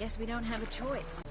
Guess we don't have a choice.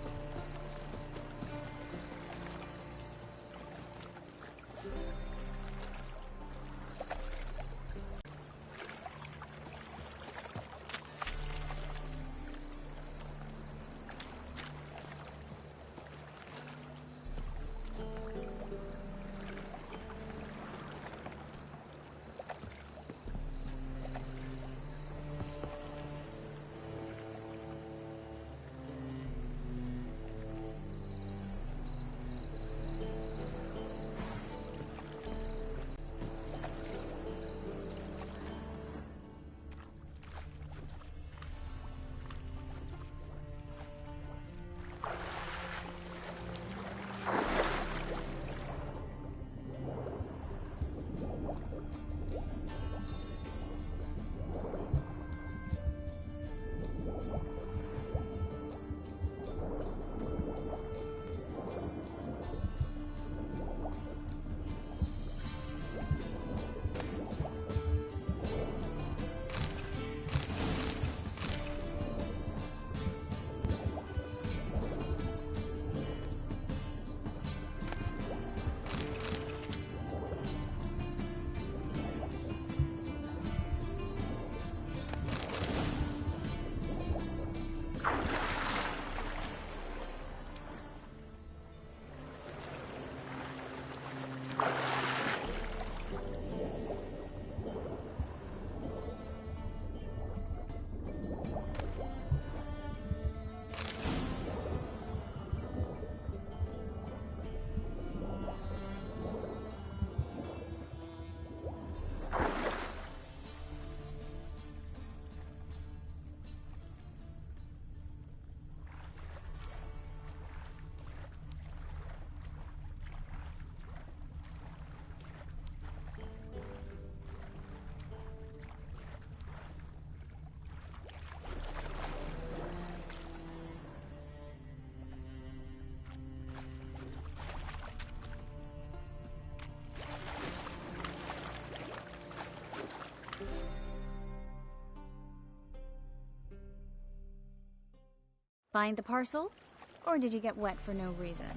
Find the parcel? Or did you get wet for no reason?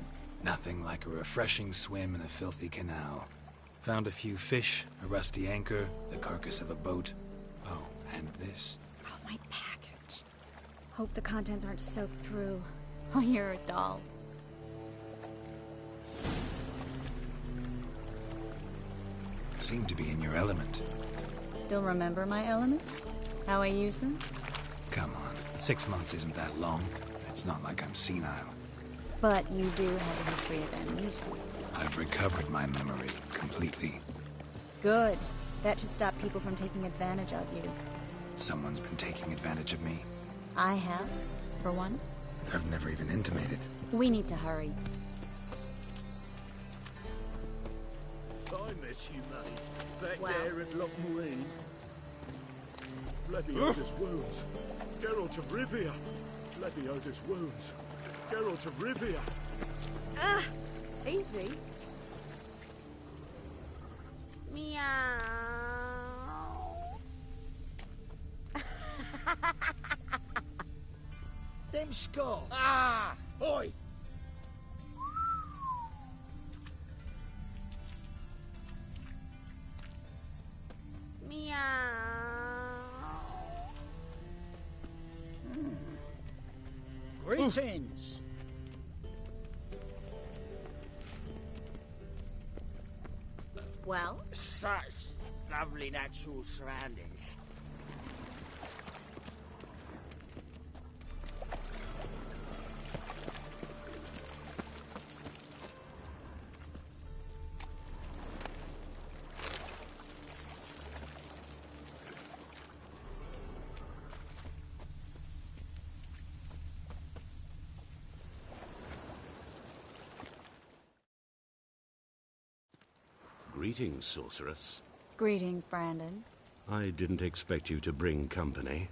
Nothing like a refreshing swim in a filthy canal. Found a few fish, a rusty anchor, the carcass of a boat. Oh, and this. Oh, my package. Hope the contents aren't soaked through. Oh, you're a doll. Seem to be in your element. Still remember my elements? How I use them? Come on, 6 months isn't that long. It's not like I'm senile. But you do have a history of amnesia. I've recovered my memory completely. Good. That should stop people from taking advantage of you. Someone's been taking advantage of me. I have, for one. I've never even intimated. We need to hurry. I met you, mate. Back Wow. there at Loch Marine. Lebioda's wounds. Geralt of Rivia. Lebioda's wounds. Geralt of Rivia. Ah, easy. Meow. Them scars. Ah! Oi! Meow. Greetings. Well? Such lovely natural surroundings. Greetings, sorceress. Greetings, Brandon. I didn't expect you to bring company.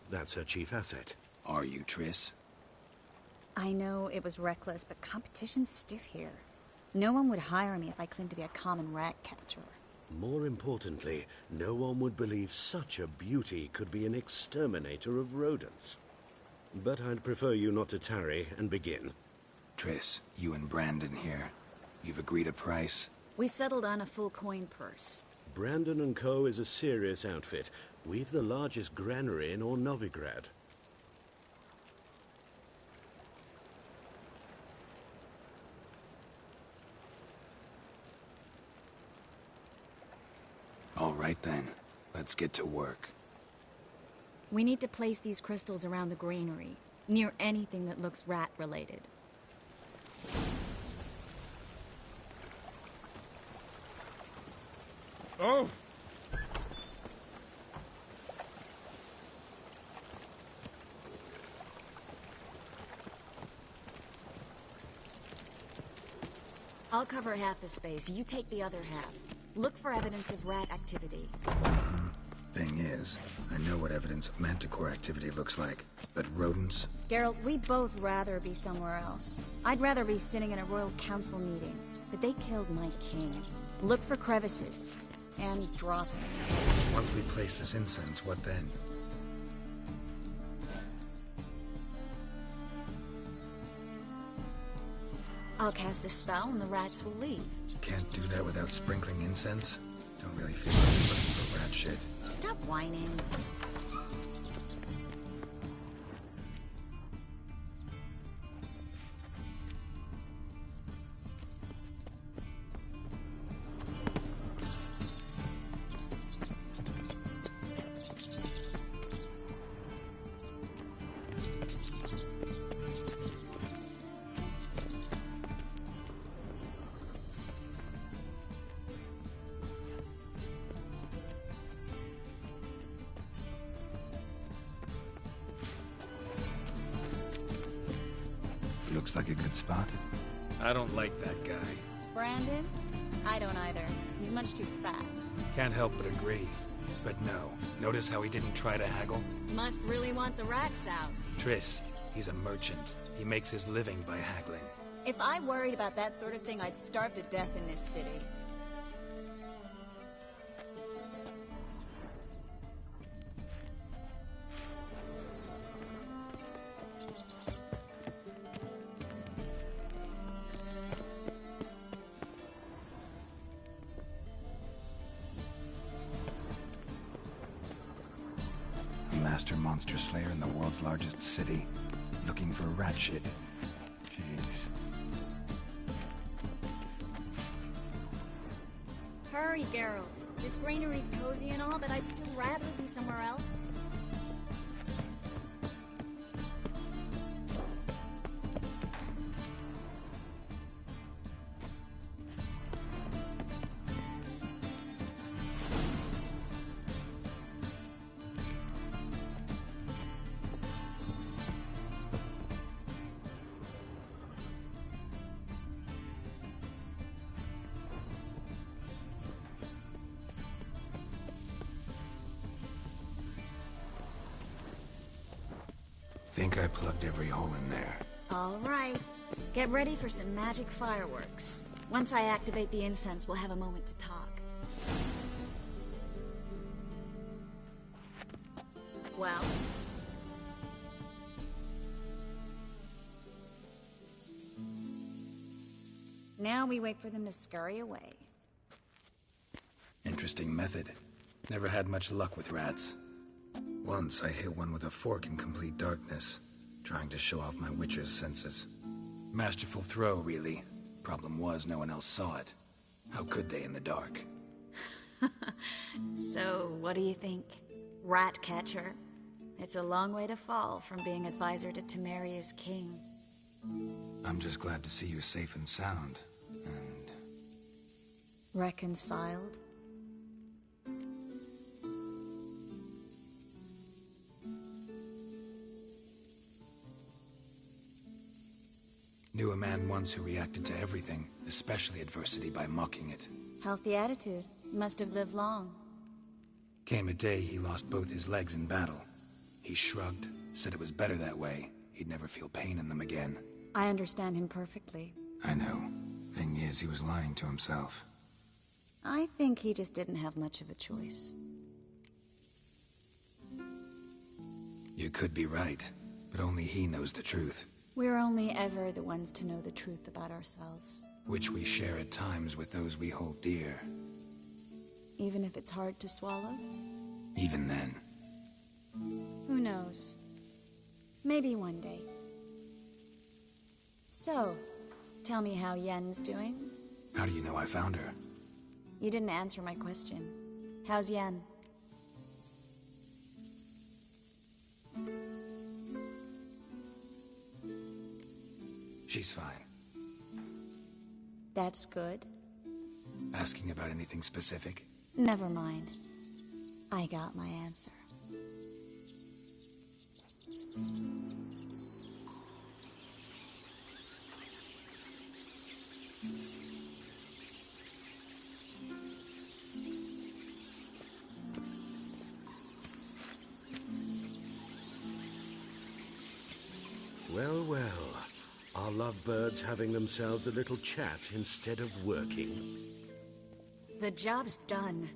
That's her chief asset. Are you, Triss? I know it was reckless, but competition's stiff here. No one would hire me if I claimed to be a common rat catcher. More importantly, no one would believe such a beauty could be an exterminator of rodents. But I'd prefer you not to tarry and begin. Triss, you and Brandon here. You've agreed a price? We settled on a full coin purse. Brandon & Co. is a serious outfit. We've the largest granary in all Novigrad. All right then, let's get to work. We need to place these crystals around the granary, near anything that looks rat-related. Oh! I'll cover half the space, you take the other half. Look for evidence of rat activity. Thing is, I know what evidence of manticore activity looks like, but rodents? Geralt, we'd both rather be somewhere else. I'd rather be sitting in a royal council meeting, but they killed my king. Look for crevices, and droppings. Once we place this incense, what then? I'll cast a spell and the rats will leave. Can't do that without sprinkling incense? Don't really feel like looking for rat shit. Stop whining. Looks like a good spot. I don't like that guy. Brandon? I don't either. He's much too fat. Can't help but agree. But no. Notice how he didn't try to haggle? Must really want the rats out. Triss, he's a merchant. He makes his living by haggling. If I worried about that sort of thing, I'd starve to death in this city. Master monster slayer in the world's largest city, looking for rat shit. Jeez. Hurry, Geralt. This granary's cozy and all, but I'd still rather be somewhere else. Think I plugged every hole in there. All right. Get ready for some magic fireworks. Once I activate the incense, we'll have a moment to talk. Well? Now we wait for them to scurry away. Interesting method. Never had much luck with rats. Once I hit one with a fork in complete darkness, trying to show off my witcher's senses. Masterful throw, really. Problem was, no one else saw it. How could they in the dark? So, what do you think? Rat catcher? It's a long way to fall from being advisor to Temeria's king. I'm just glad to see you safe and sound, and... Reconciled? Knew a man once who reacted to everything, especially adversity, by mocking it. Healthy attitude. Must have lived long. Came a day he lost both his legs in battle. He shrugged, said it was better that way, he'd never feel pain in them again. I understand him perfectly. I know. Thing is, he was lying to himself. I think he just didn't have much of a choice. You could be right, but only he knows the truth. We're only ever the ones to know the truth about ourselves. Which we share at times with those we hold dear. Even if it's hard to swallow? Even then. Who knows? Maybe one day. So, tell me how Yen's doing? How do you know I found her? You didn't answer my question. How's Yen? She's fine. That's good. Asking about anything specific? Never mind. I got my answer. Well, well. Are lovebirds having themselves a little chat instead of working? The job's done.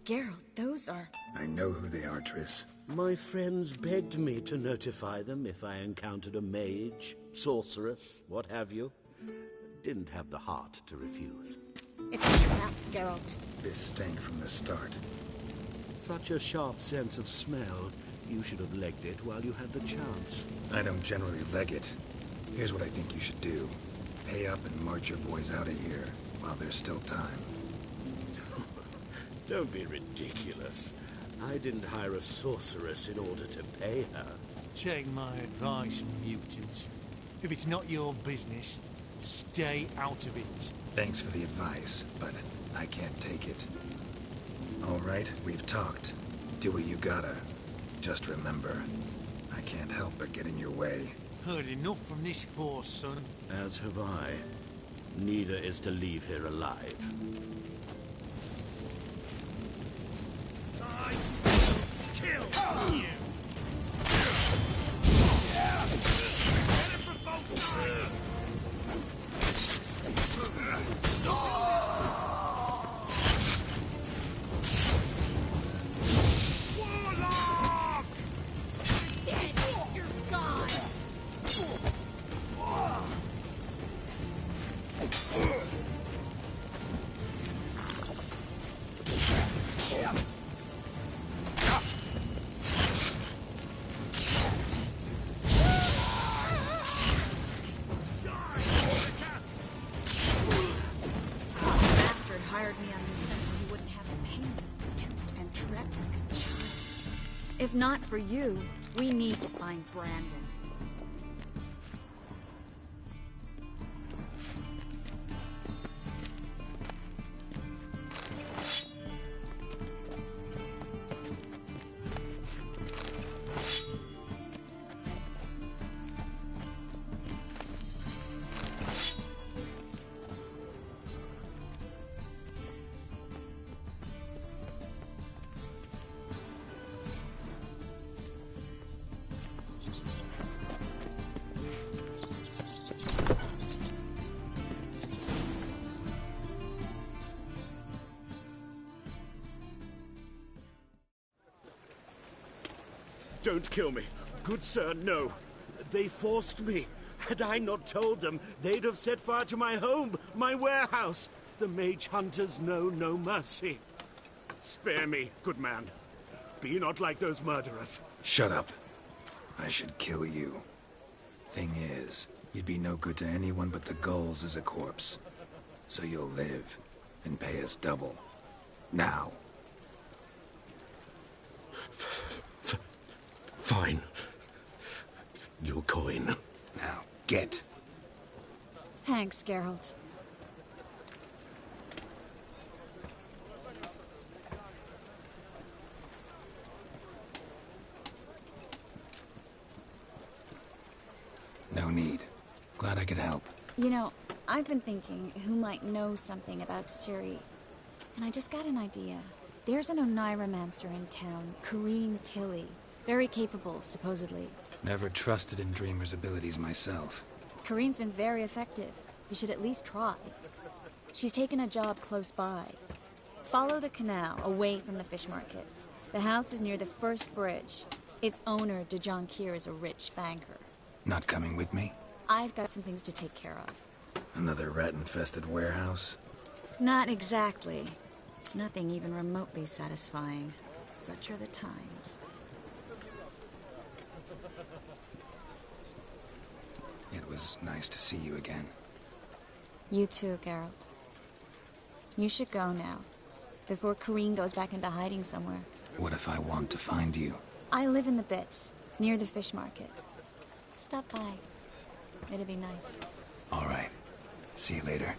Geralt, those are... I know who they are, Triss. My friends begged me to notify them if I encountered a mage, sorceress, what have you. Didn't have the heart to refuse. It's a trap, Geralt. This stank from the start. Such a sharp sense of smell. You should have legged it while you had the chance. I don't generally leg it. Here's what I think you should do. Pay up and march your boys out of here while there's still time. Don't be ridiculous. I didn't hire a sorceress in order to pay her. Take my advice, mutant. If it's not your business, stay out of it. Thanks for the advice, but I can't take it. All right, we've talked. Do what you gotta. Just remember, I can't help but get in your way. Heard enough from this horse, son. As have I. Neither is to leave here alive. I kill you! Get it from both sides! Warlock! Dead! You're gone! Bastard hired me on the assumption he wouldn't have to pay me, tempt and trap like a child. If not for you, we need to find Brandon. Don't kill me. Good sir, no. They forced me. Had I not told them, they'd have set fire to my home, my warehouse. The mage hunters know no mercy. Spare me, good man. Be not like those murderers. Shut up. I should kill you. Thing is, you'd be no good to anyone but the gulls as a corpse. So you'll live and pay us double. Now. Fine. Your coin. Now, get. Thanks, Geralt. No need. Glad I could help. You know, I've been thinking who might know something about Ciri. And I just got an idea. There's an Oneiromancer in town, Kareen Tilly. Very capable, supposedly. Never trusted in Dreamer's abilities myself. Corinne's been very effective. You should at least try. She's taken a job close by. Follow the canal, away from the fish market. The house is near the first bridge. Its owner, DeJohn is a rich banker. Not coming with me? I've got some things to take care of. Another rat-infested warehouse? Not exactly. Nothing even remotely satisfying. Such are the times. It was nice to see you again. You too, Geralt. You should go now, before Corinne goes back into hiding somewhere. What if I want to find you? I live in the Bits, near the fish market. Stop by. It'd be nice. All right. See you later.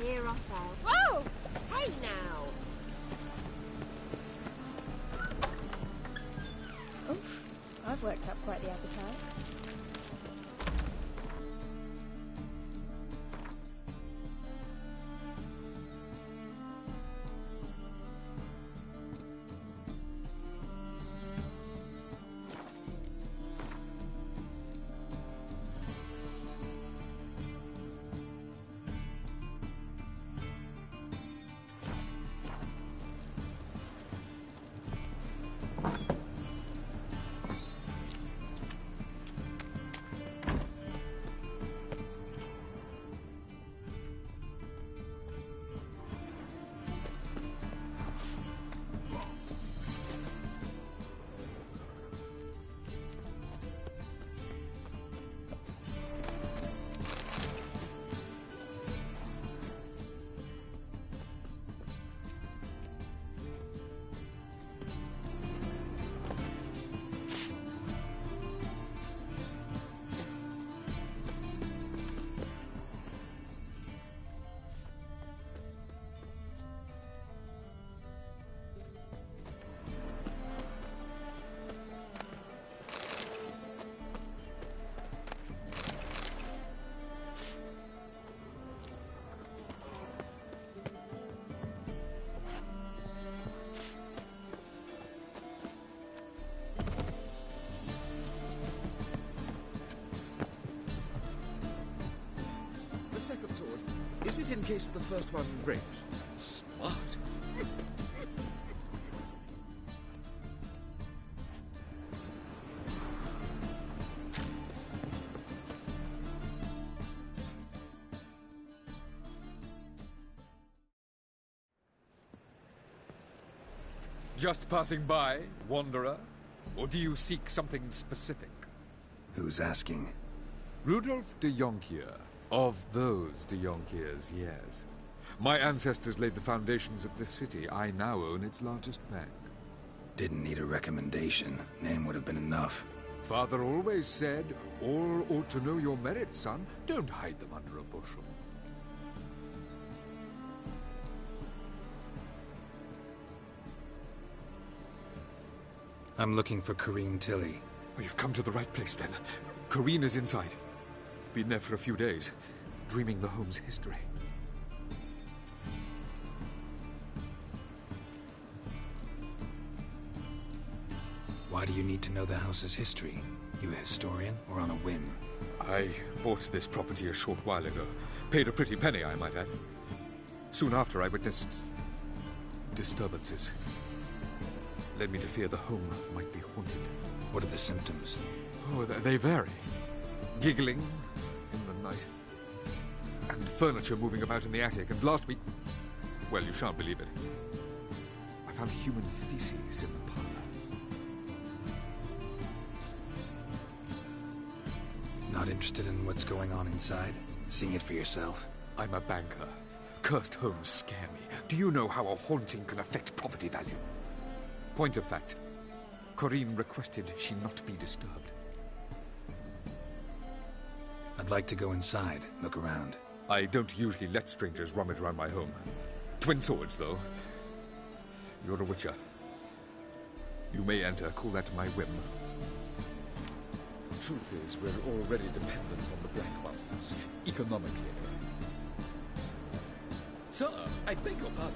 Here, Oswald. Whoa! Hey now! Oof, I've worked up quite the appetite. Second sword. Is it in case the first one breaks? Smart. Just passing by, wanderer? Or do you seek something specific? Who's asking? Rudolf de Jonkier. Of those de Jonkiers, yes. My ancestors laid the foundations of this city. I now own its largest bank. Didn't need a recommendation. Name would have been enough. Father always said, all ought to know your merits, son. Don't hide them under a bushel. I'm looking for Kareem Tilly. Oh, you've come to the right place, then. Kareen is inside. Been there for a few days, dreaming the home's history. Why do you need to know the house's history? You a historian, or on a whim? I bought this property a short while ago. Paid a pretty penny, I might add. Soon after, I witnessed disturbances. Led me to fear the home might be haunted. What are the symptoms? Oh, they vary. Giggling in the night. And furniture moving about in the attic. And last week... well, you shan't believe it. I found human feces in the parlor. Not interested in what's going on inside? Seeing it for yourself? I'm a banker. Cursed homes scare me. Do you know how a haunting can affect property value? Point of fact, Corinne requested she not be disturbed. I'd like to go inside, look around. I don't usually let strangers rummage around my home. Twin swords, though. You're a witcher. You may enter, call that my whim. The truth is, we're already dependent on the Black Ones, economically. Sir, I beg your pardon.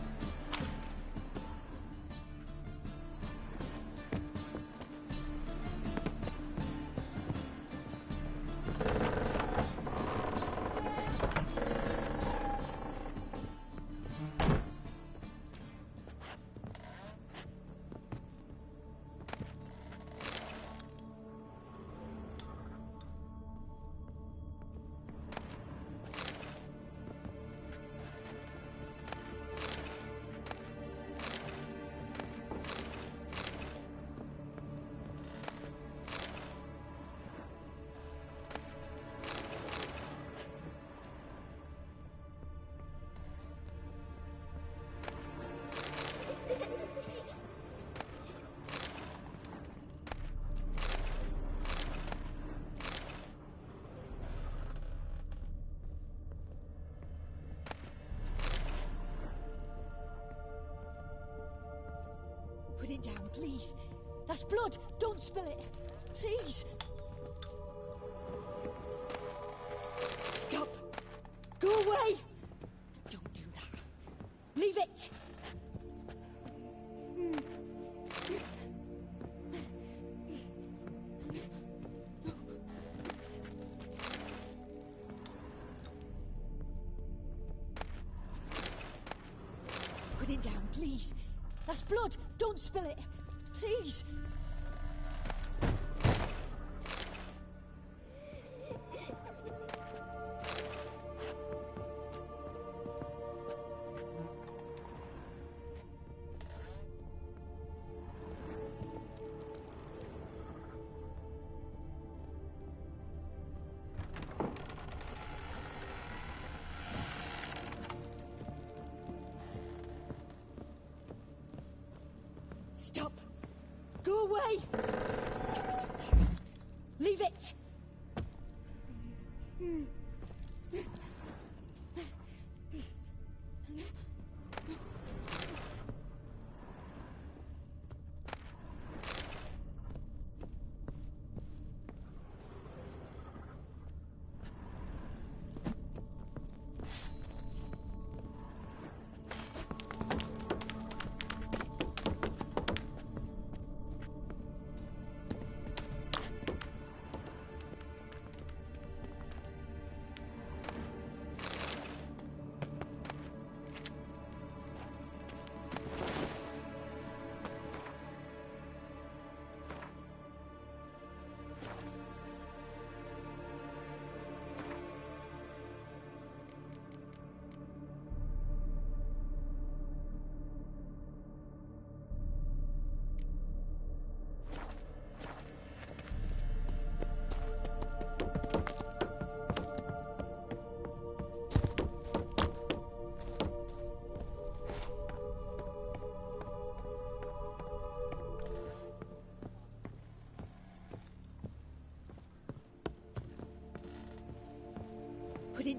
Put it down, please. That's blood. Don't spill it. Please. Stop. Go away. Don't do that. Leave it. Put it down, please. That's blood. Don't spill it. Please. Stop. Go away. Don't do that. Leave it.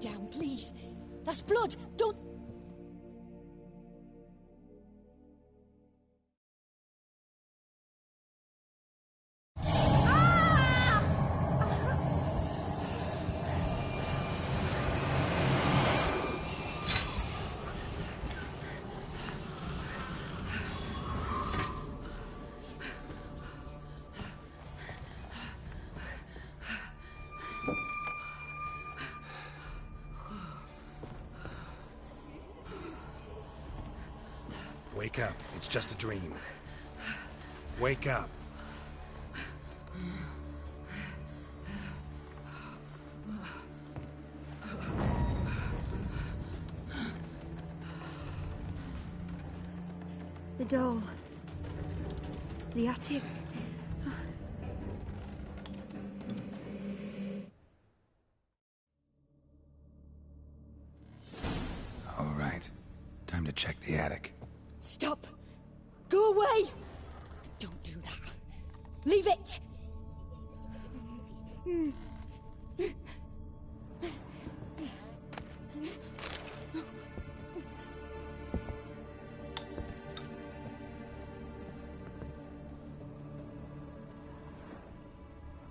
it down, please. That's blood! Don't... Wake up. It's just a dream. Wake up. The doll. The attic. All right. Time to check the attic. Stop! Go away! Don't do that. Leave it!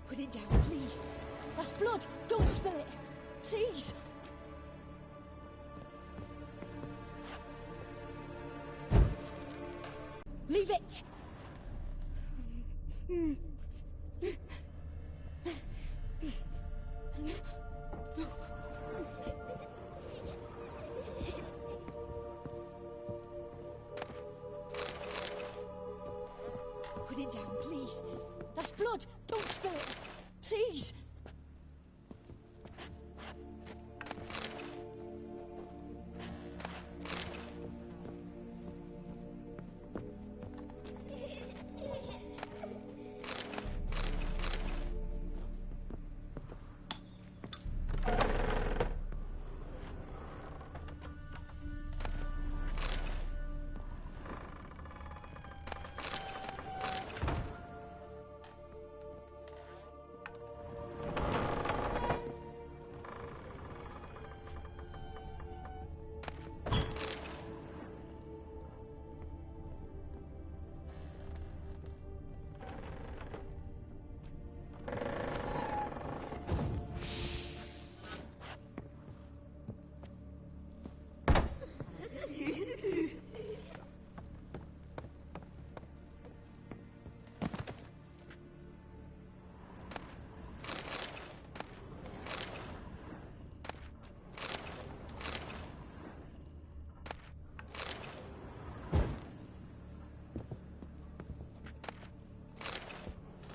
Put it down, please. That's blood! Don't spill it! Please! Leave it! Put it down, please. That's blood! Don't spill it! Please!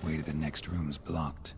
Way to the next room's blocked.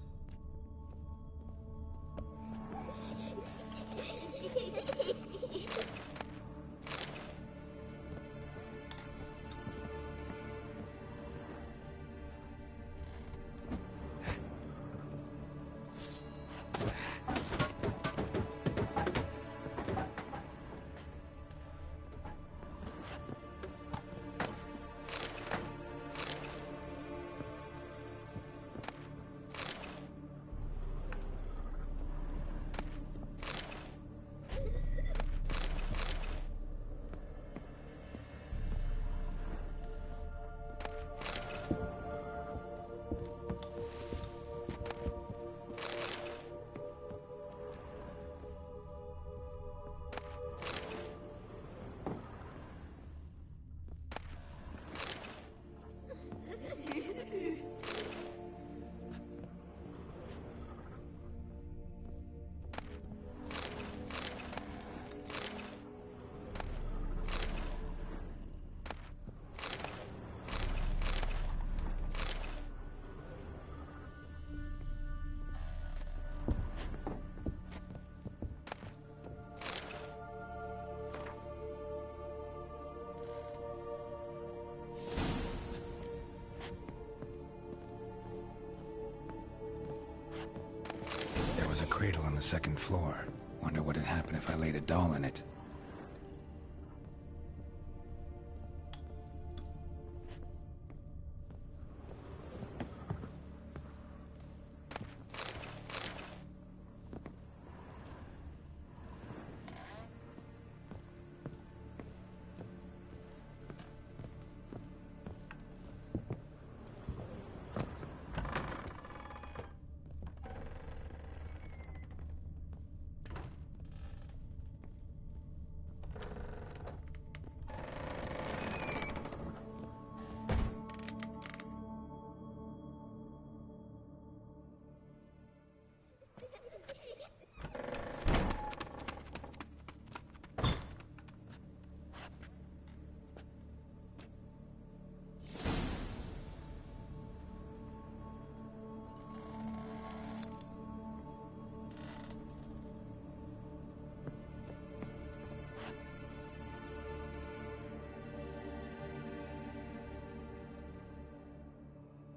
There was a cradle on the second floor. Wonder what would happen if I laid a doll in it.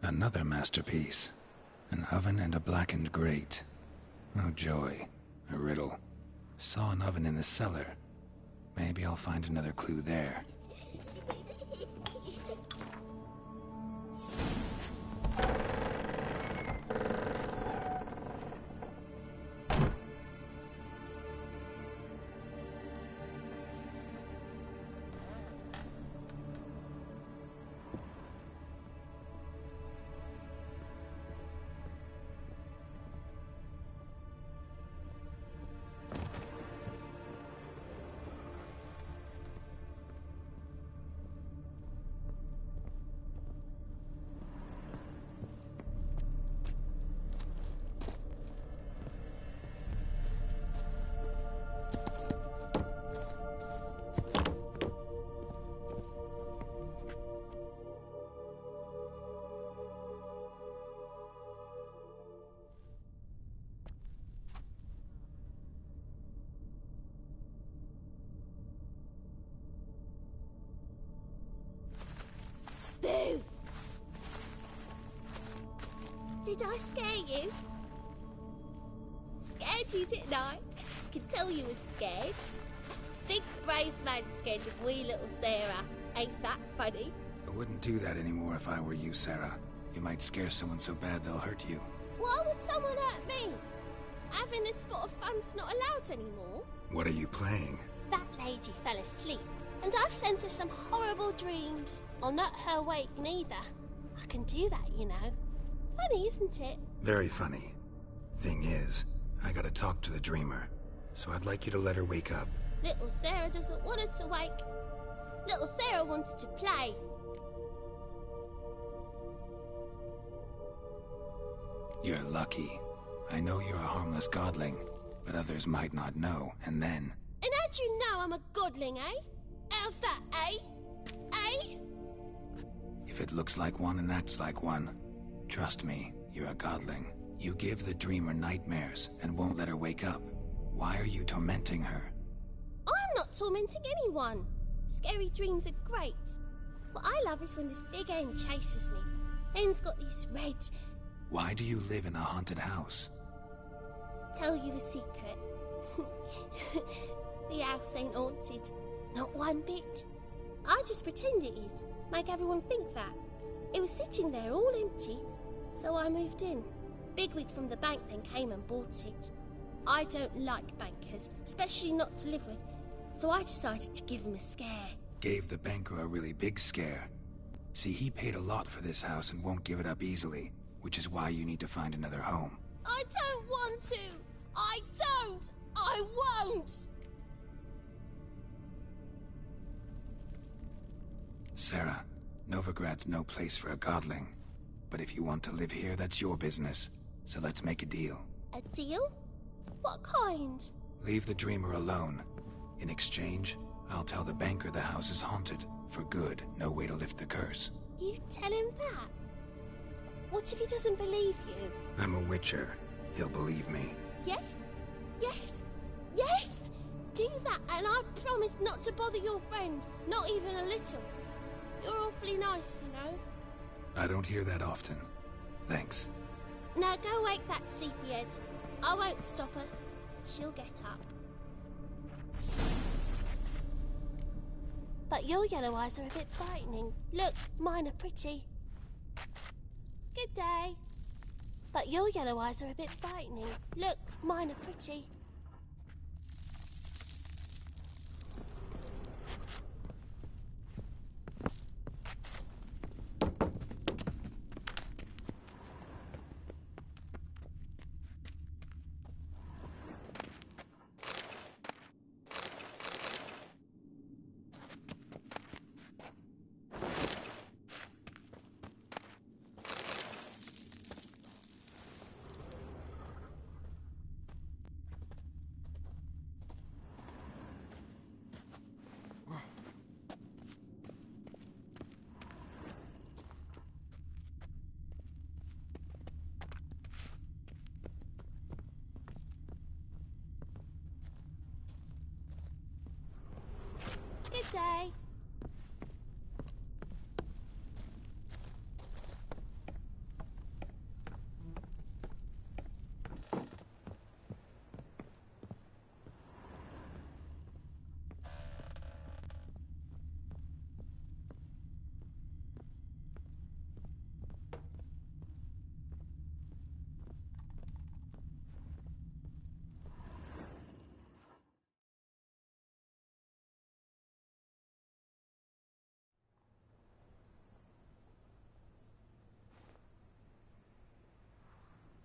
Another masterpiece. An oven and a blackened grate. Oh joy. A riddle. Saw an oven in the cellar. Maybe I'll find another clue there. Boo! Did I scare you? Scared you, didn't I? I can tell you was scared. Big brave man scared of wee little Sarah. Ain't that funny? I wouldn't do that anymore if I were you, Sarah. You might scare someone so bad they'll hurt you. Why would someone hurt me? Having a spot of fun's not allowed anymore. What are you playing? That lady fell asleep, and I've sent her some horrible dreams. I'll not her wake neither. I can do that, you know. Funny, isn't it? Very funny. Thing is, I gotta talk to the dreamer, so I'd like you to let her wake up. Little Sarah doesn't want her to wake. Little Sarah wants to play. You're lucky. I know you're a harmless godling, but others might not know, and then... And how'd you know I'm a godling, eh? How's that, eh? Eh? If it looks like one and acts like one, trust me, you're a godling. You give the dreamer nightmares and won't let her wake up. Why are you tormenting her? I'm not tormenting anyone. Scary dreams are great. What I love is when this big hen chases me. Hen's got these red... Why do you live in a haunted house? Tell you a secret. The house ain't haunted. Not one bit. I just pretend it is. Make everyone think that. It was sitting there all empty, so I moved in. Bigwig from the bank then came and bought it. I don't like bankers, especially not to live with, so I decided to give him a scare. Gave the banker a really big scare. See, he paid a lot for this house and won't give it up easily, which is why you need to find another home. I don't want to! I don't! I won't! Sarah, Novigrad's no place for a godling. But if you want to live here, that's your business. So let's make a deal. A deal? What kind? Leave the dreamer alone. In exchange, I'll tell the banker the house is haunted. For good, no way to lift the curse. You tell him that? What if he doesn't believe you? I'm a witcher. He'll believe me. Yes? Yes? Yes! Do that, and I promise not to bother your friend. Not even a little. You're awfully nice, you know. I don't hear that often. Thanks. Now go wake that sleepyhead. I won't stop her. She'll get up. But your yellow eyes are a bit frightening. Look, mine are pretty. Good day. But your yellow eyes are a bit frightening. Look, mine are pretty.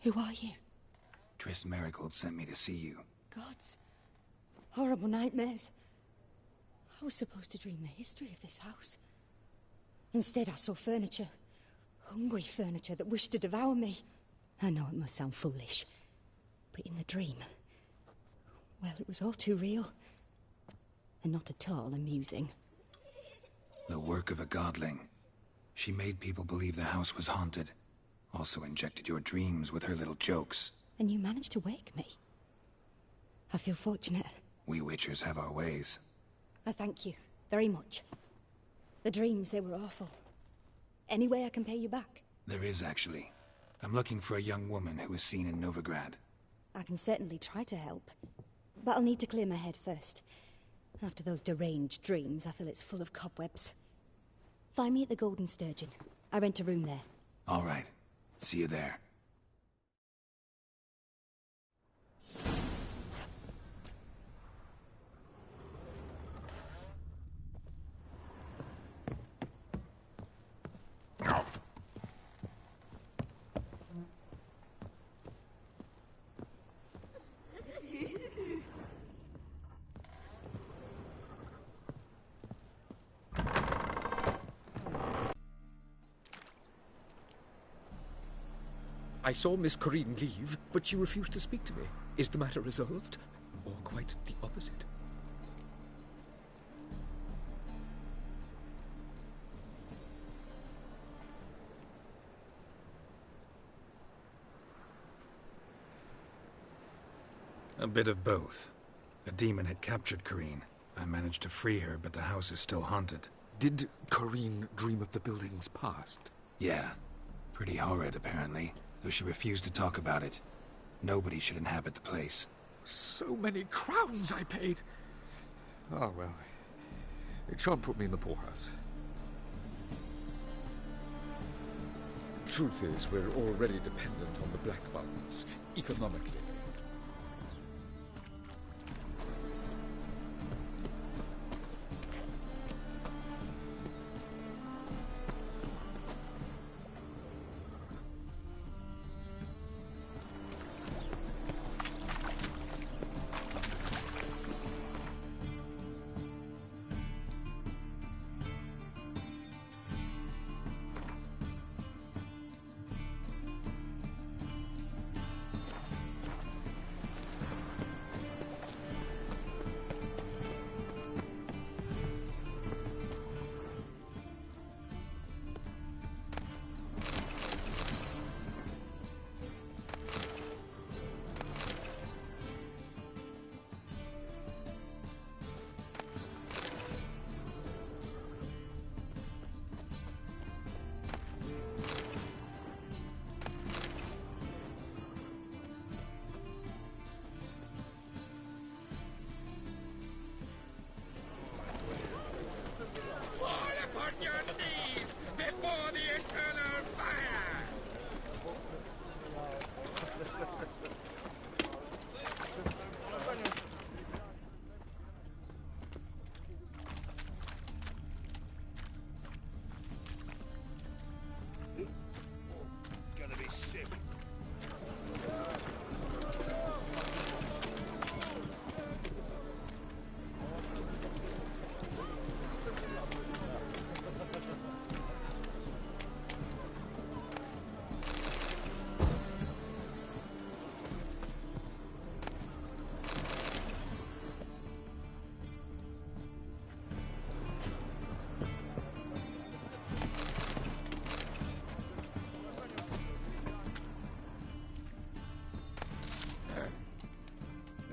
Who are you? Triss Marigold sent me to see you. Gods. Horrible nightmares. I was supposed to dream the history of this house. Instead, I saw furniture. Hungry furniture that wished to devour me. I know it must sound foolish, but in the dream, well, it was all too real. And not at all amusing. The work of a godling. She made people believe the house was haunted. Also injected your dreams with her little jokes. And you managed to wake me. I feel fortunate. We Witchers have our ways. I thank you very much. The dreams, they were awful. Any way I can pay you back? There is, actually. I'm looking for a young woman who was seen in Novigrad. I can certainly try to help. But I'll need to clear my head first. After those deranged dreams, I feel it's full of cobwebs. Find me at the Golden Sturgeon. I rent a room there. All right. See you there. I saw Miss Corinne leave, but she refused to speak to me. Is the matter resolved? Or quite the opposite? A bit of both. A demon had captured Corinne. I managed to free her, but the house is still haunted. Did Corinne dream of the building's past? Yeah. Pretty horrid, apparently. Though she refused to talk about it. Nobody should inhabit the place. So many crowns I paid! Ah, well. It shan't put me in the poorhouse. Truth is, we're already dependent on the Black Ones, economically.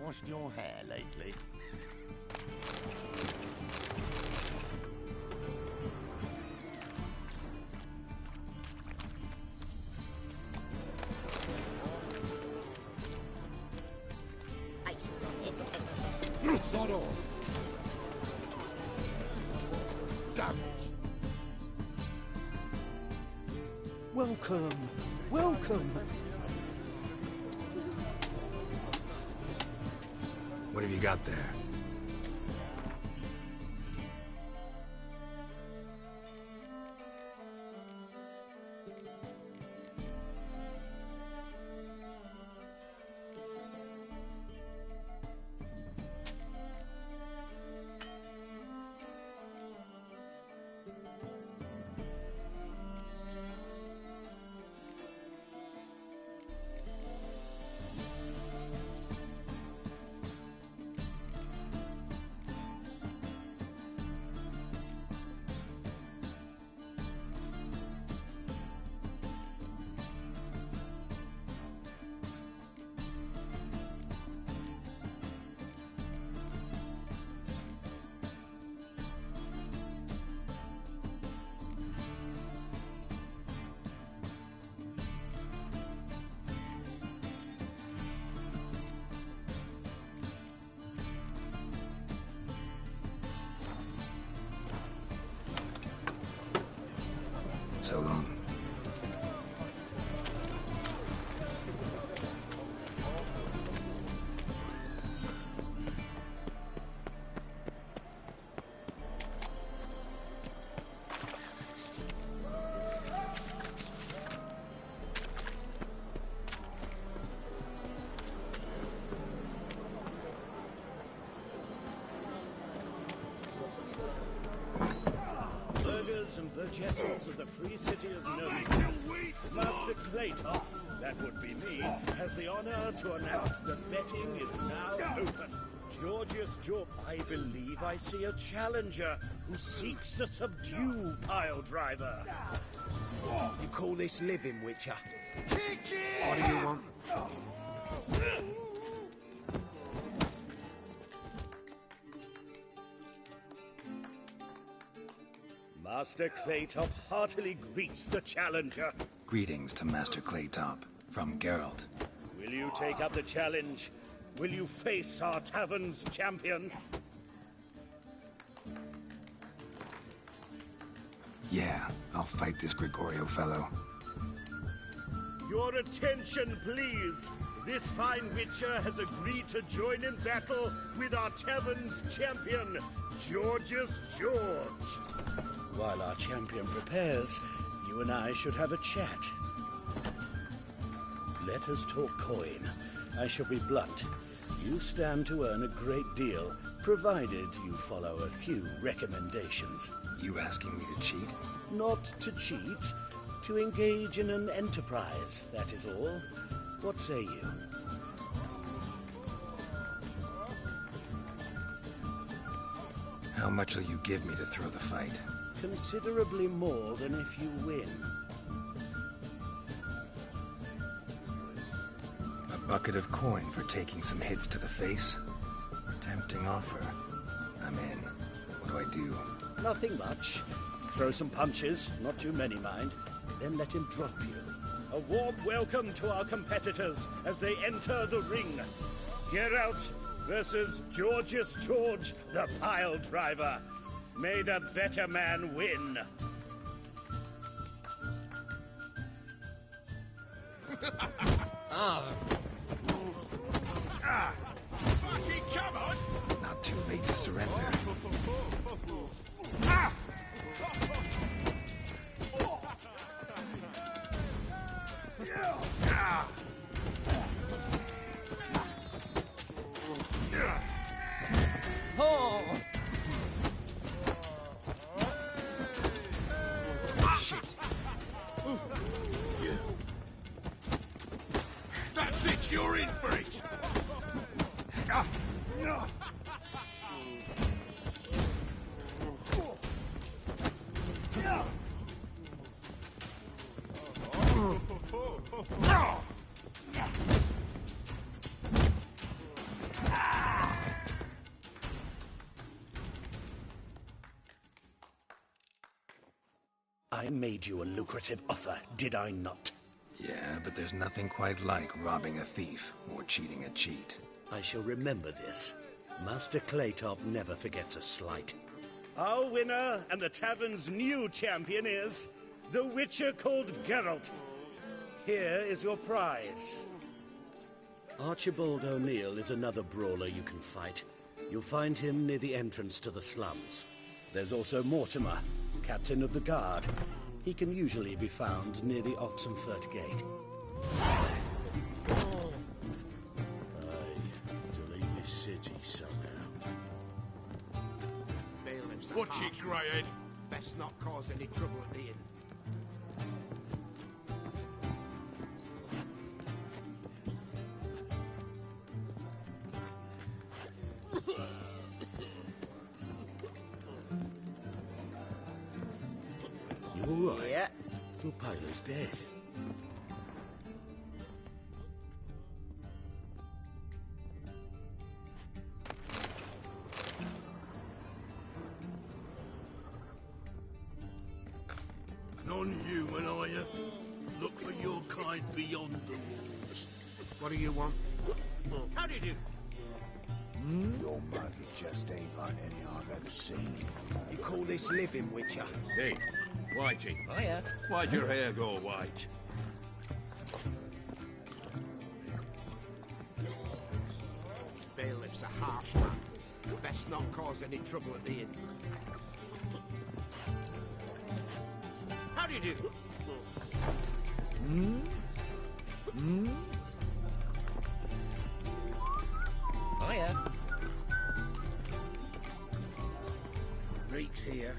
Washed your hair lately? I saw it. Sod off! Damn it! Welcome! Welcome! What have you got there? So long. And burgesses of the free city of Nome. Master Claytop, that would be me, has the honor to announce that betting is now open. Georgius George, I believe I see a challenger who seeks to subdue Pile Driver. You call this living, Witcher? Kick it! What do you want? Master Claytop heartily greets the challenger. Greetings to Master Claytop, from Geralt. Will you take up the challenge? Will you face our tavern's champion? Yeah, I'll fight this Gregorio fellow. Your attention, please. This fine witcher has agreed to join in battle with our tavern's champion, Georgius George. While our champion prepares, you and I should have a chat. Let us talk coin. I shall be blunt. You stand to earn a great deal, provided you follow a few recommendations. You asking me to cheat? Not to cheat, to engage in an enterprise, that is all. What say you? How much will you give me to throw the fight? Considerably more than if you win. A bucket of coin for taking some hits to the face? Tempting offer. I'm in. What do? Nothing much. Throw some punches, not too many, mind. Then let him drop you. A warm welcome to our competitors as they enter the ring. Geralt versus Georgius George, the Pile Driver. May the better man win. Fucking come on! Not too late to surrender. That's it, you're in for it! I made you a lucrative offer, did I not? Yeah, but there's nothing quite like robbing a thief or cheating a cheat. I shall remember this. Master Claytop never forgets a slight. Our winner and the tavern's new champion is the Witcher called Geralt. Here is your prize. Archibald O'Neill is another brawler you can fight. You'll find him near the entrance to the slums. There's also Mortimer, captain of the guard. He can usually be found near the Oxenfurt Gate. To leave this city somehow. Bailiffs are Watch it, Greyhead. Best not cause any trouble at the inn. You all right? Yeah. Your Pilo's dead. Non-human, are you? Look for your kind beyond the walls. What do you want? How do you do? Your muggy just ain't like any I've ever seen. You call this living, Witcher? Hey, Whitey. Hiya. Why'd your hair go white? Bailiff's a harsh man. Best not cause any trouble at the inn. How do you do? Hiya. Reek's here.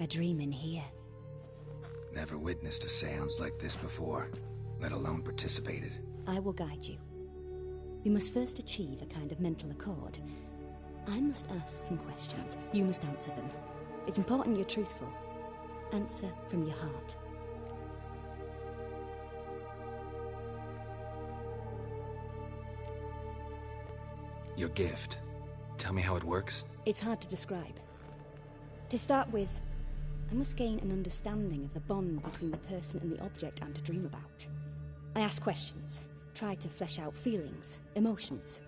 A dream in here. Never witnessed a seance like this before, let alone participated. I will guide you. You must first achieve a kind of mental accord. I must ask some questions. You must answer them. It's important you're truthful. Answer from your heart. Your gift. Tell me how it works. It's hard to describe. To start with, I must gain an understanding of the bond between the person and the object I'm to dream about. I ask questions, try to flesh out feelings, emotions.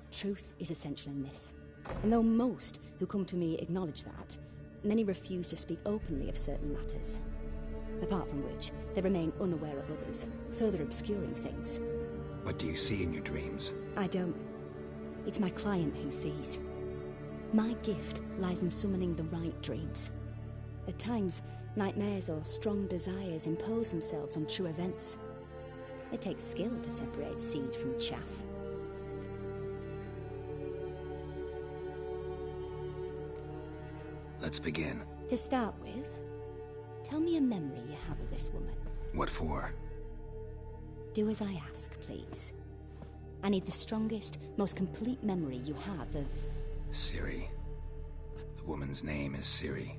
Truth is essential in this. And though most who come to me acknowledge that, many refuse to speak openly of certain matters. Apart from which, they remain unaware of others, further obscuring things. What do you see in your dreams? I don't. It's my client who sees. My gift lies in summoning the right dreams. At times, nightmares or strong desires impose themselves on true events. It takes skill to separate seed from chaff. Let's begin. To start with, tell me a memory you have of this woman. What for? Do as I ask, please. I need the strongest, most complete memory you have of... Siri. The woman's name is Siri.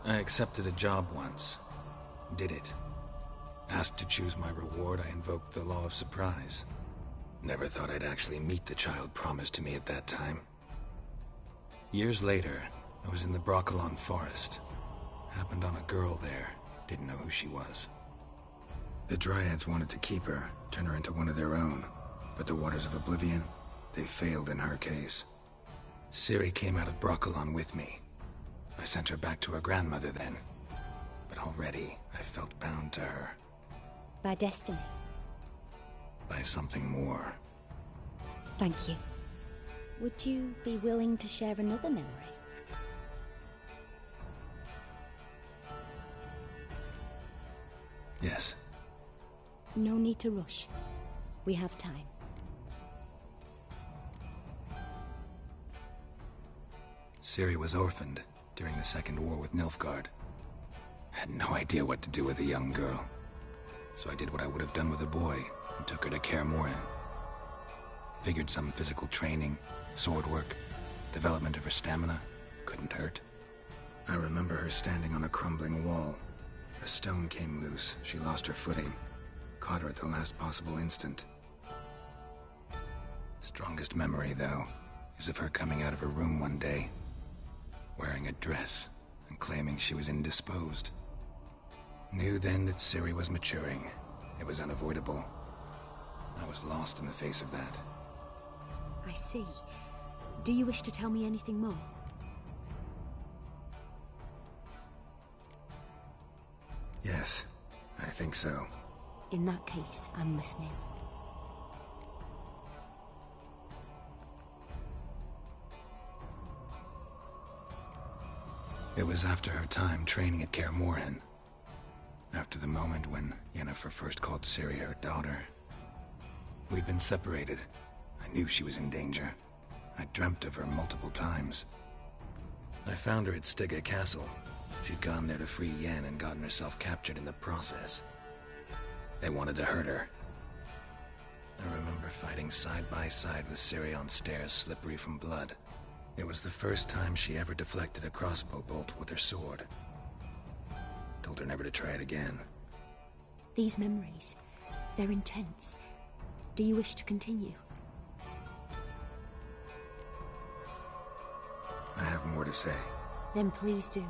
I accepted a job once. did it. Asked to choose my reward, I invoked the law of surprise. Never thought I'd actually meet the child promised to me at that time. Years later, I was in the Broccolon forest. Happened on a girl there. Didn't know who she was. The Dryads wanted to keep her, turn her into one of their own. But the Waters of Oblivion, they failed in her case. Ciri came out of Broccolon with me. I sent her back to her grandmother then. But already, I felt bound to her. By destiny. By something more. Thank you. Would you be willing to share another memory? Yes. No need to rush. We have time. Ciri was orphaned during the Second War with Nilfgaard. Had no idea what to do with a young girl. So I did what I would have done with a boy and took her to Kaer Morhen. Figured some physical training, sword work, development of her stamina couldn't hurt. I remember her standing on a crumbling wall. A stone came loose, she lost her footing. Caught her at the last possible instant. Strongest memory, though, is of her coming out of her room one day, wearing a dress and claiming she was indisposed. Knew then that Ciri was maturing. It was unavoidable. I was lost in the face of that. I see. Do you wish to tell me anything more? Yes, I think so. In that case, I'm listening. It was after her time training at Kaer Morhen. After the moment when Yennefer first called Ciri her daughter. We'd been separated. I knew she was in danger. I dreamt of her multiple times. I found her at Stygga Castle. She'd gone there to free Yen and gotten herself captured in the process. They wanted to hurt her. I remember fighting side by side with Ciri on stairs slippery from blood. It was the first time she ever deflected a crossbow bolt with her sword. Told her never to try it again. These memories, they're intense. Do you wish to continue? I have more to say. Then please do.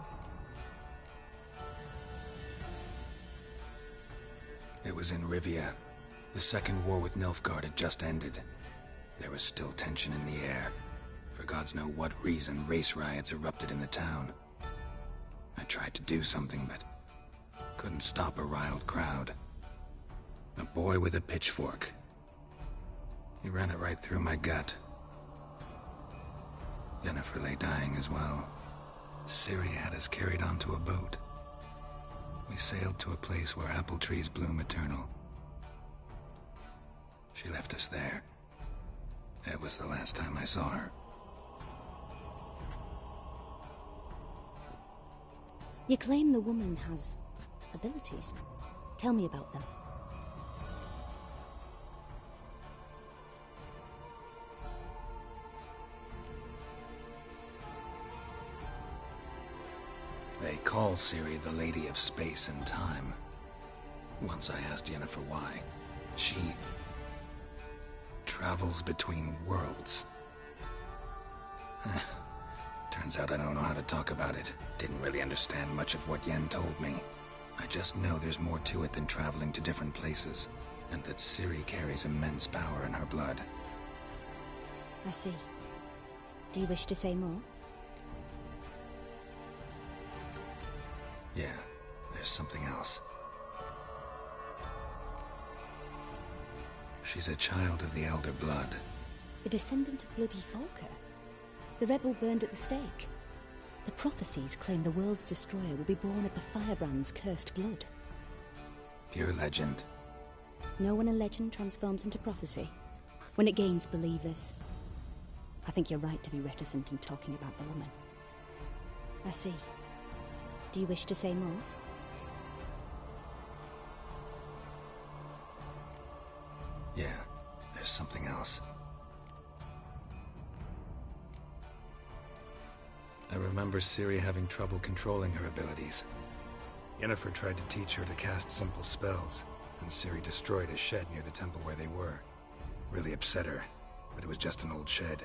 It was in Rivia. The Second War with Nilfgaard had just ended. There was still tension in the air. For gods know what reason, race riots erupted in the town. I tried to do something, but couldn't stop a riled crowd. A boy with a pitchfork. He ran it right through my gut. Yennefer lay dying as well. Ciri had us carried onto a boat. We sailed to a place where apple trees bloom eternal. She left us there. That was the last time I saw her. You claim the woman has abilities. Tell me about them. They call Ciri the Lady of Space and Time. Once I asked Yennefer why. She travels between worlds. Turns out I don't know how to talk about it. Didn't really understand much of what Yen told me. I just know there's more to it than traveling to different places, and that Ciri carries immense power in her blood. I see. Do you wish to say more? Yeah, there's something else. She's a child of the Elder Blood. A descendant of bloody Volker. The rebel burned at the stake. The prophecies claim the world's destroyer will be born of the Firebrand's cursed blood. Pure legend. Know when a legend transforms into prophecy? When it gains believers. I think you're right to be reticent in talking about the woman. I see. Do you wish to say more? Yeah, there's something else. I remember Ciri having trouble controlling her abilities. Yennefer tried to teach her to cast simple spells, and Ciri destroyed a shed near the temple where they were. Really upset her, but it was just an old shed.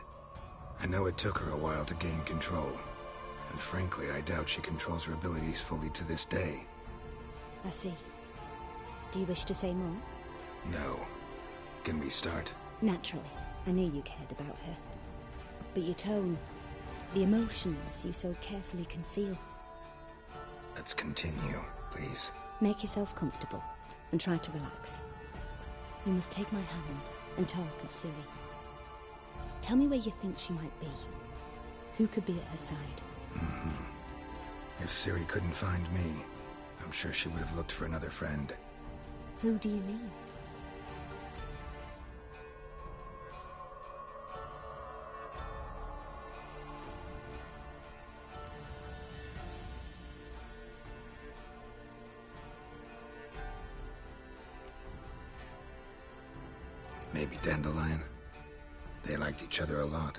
I know it took her a while to gain control, and frankly, I doubt she controls her abilities fully to this day. I see. Do you wish to say more? No. Can we start? Naturally. I knew you cared about her. But your tone, the emotions you so carefully conceal. Let's continue, please. Make yourself comfortable, and try to relax. You must take my hand and talk of Ciri. Tell me where you think she might be. Who could be at her side? If Ciri couldn't find me, I'm sure she would have looked for another friend. Who do you mean? Maybe Dandelion. They liked each other a lot.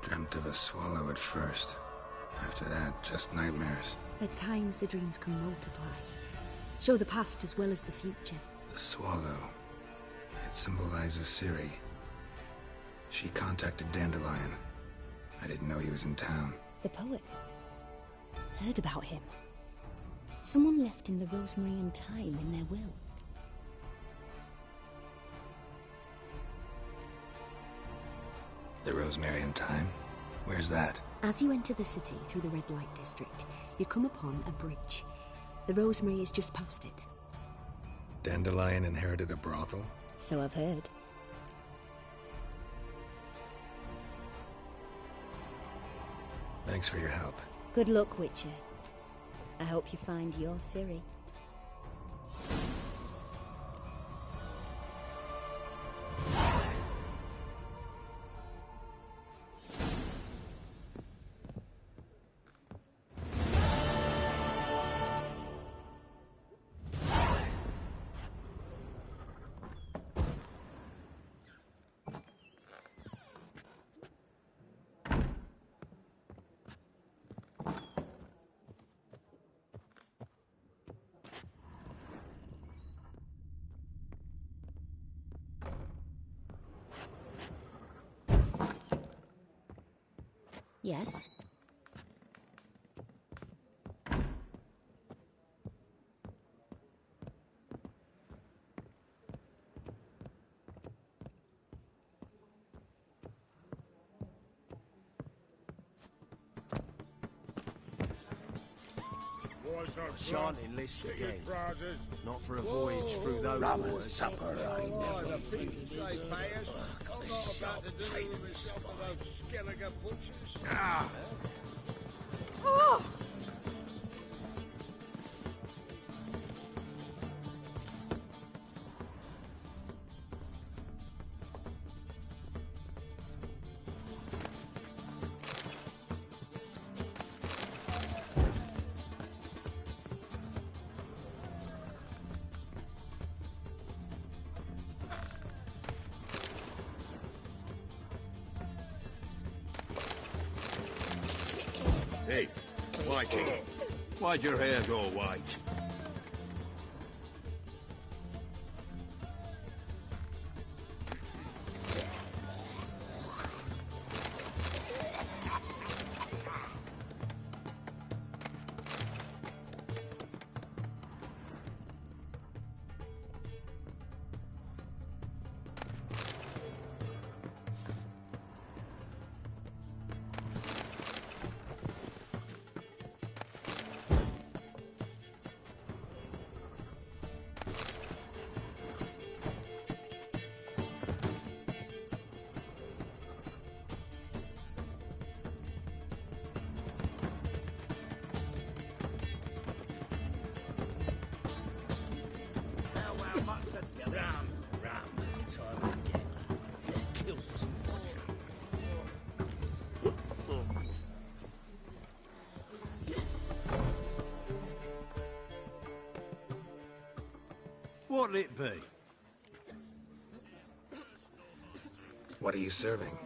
Dreamt of a swallow at first. After that, just nightmares. At times the dreams can multiply. Show the past as well as the future. The swallow. It symbolizes Ciri. She contacted Dandelion. I didn't know he was in town. The poet. Heard about him. Someone left him the rosemary and thyme in their will. The rosemary and thyme? Where's that? As you enter the city through the red light district, you come upon a bridge. The rosemary is just past it. Dandelion inherited a brothel? So I've heard. Thanks for your help. Good luck, Witcher. I hope you find your Ciri. Yes? I shan't enlist again. Not for a voyage through those waters. Supper, I never Oh! Hey, Whitey, why'd your hair go white? What'll it be? What are you serving?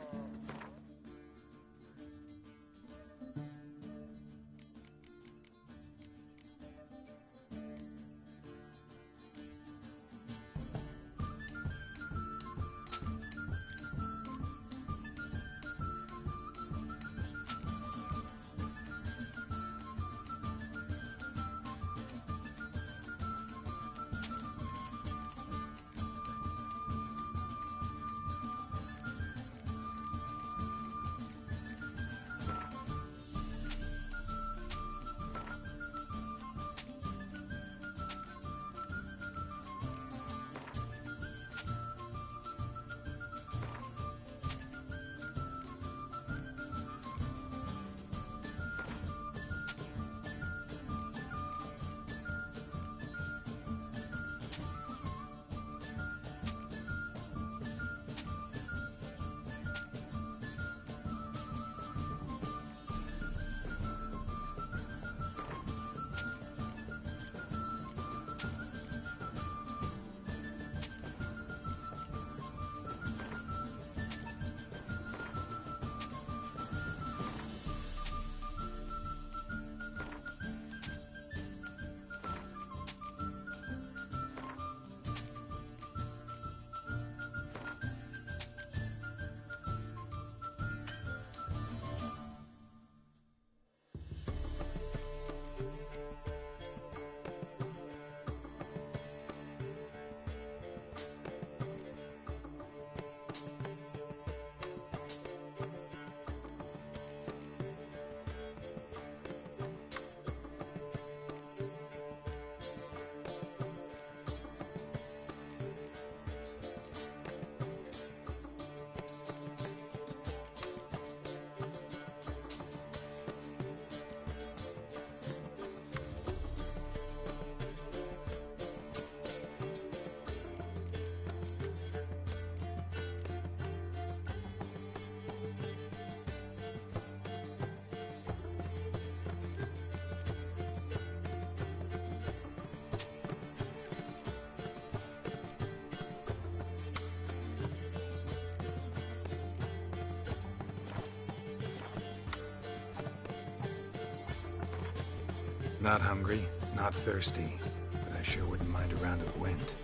Not hungry, not thirsty, but I sure wouldn't mind a round of Gwent.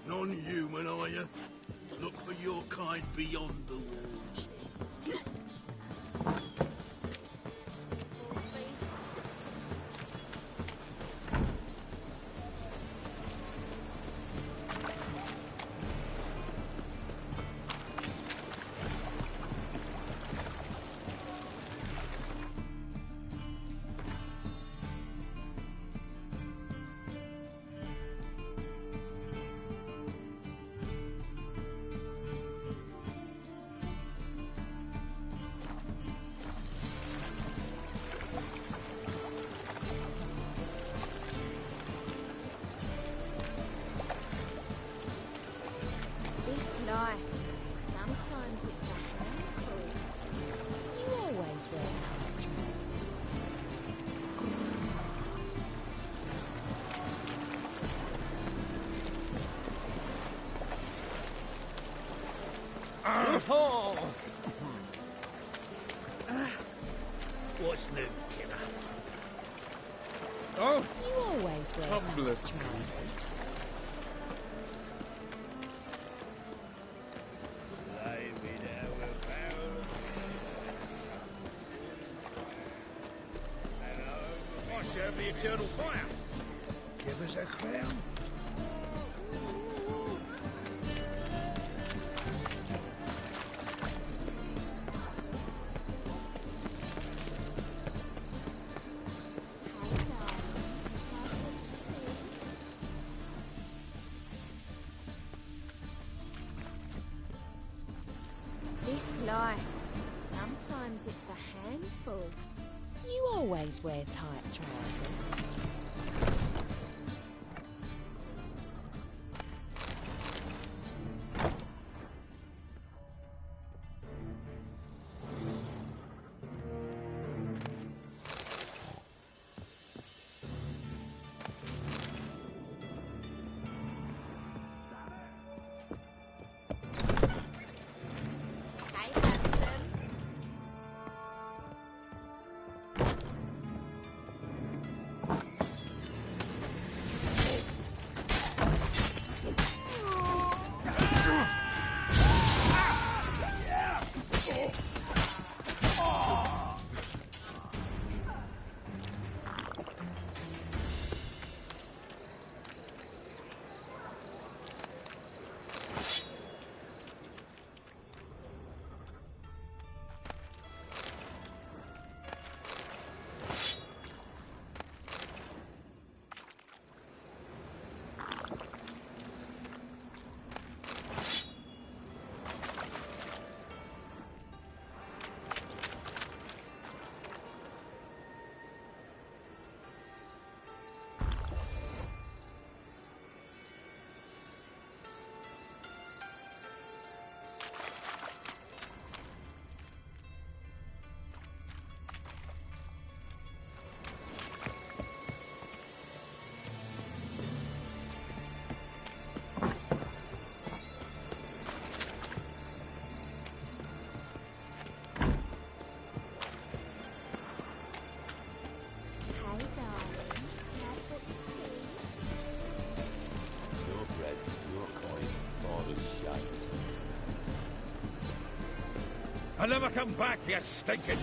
Non-human, are you? Look for your kind beyond the walls. This life, sometimes it's a handful. You always wear tight trousers. What's new, killer? Oh, You always wear tight humblest trousers. I serve the eternal fire. Give us a crown. This life, sometimes it's a handful. You always wear tight trousers. Hey, handsome. I'll never come back, you stinking...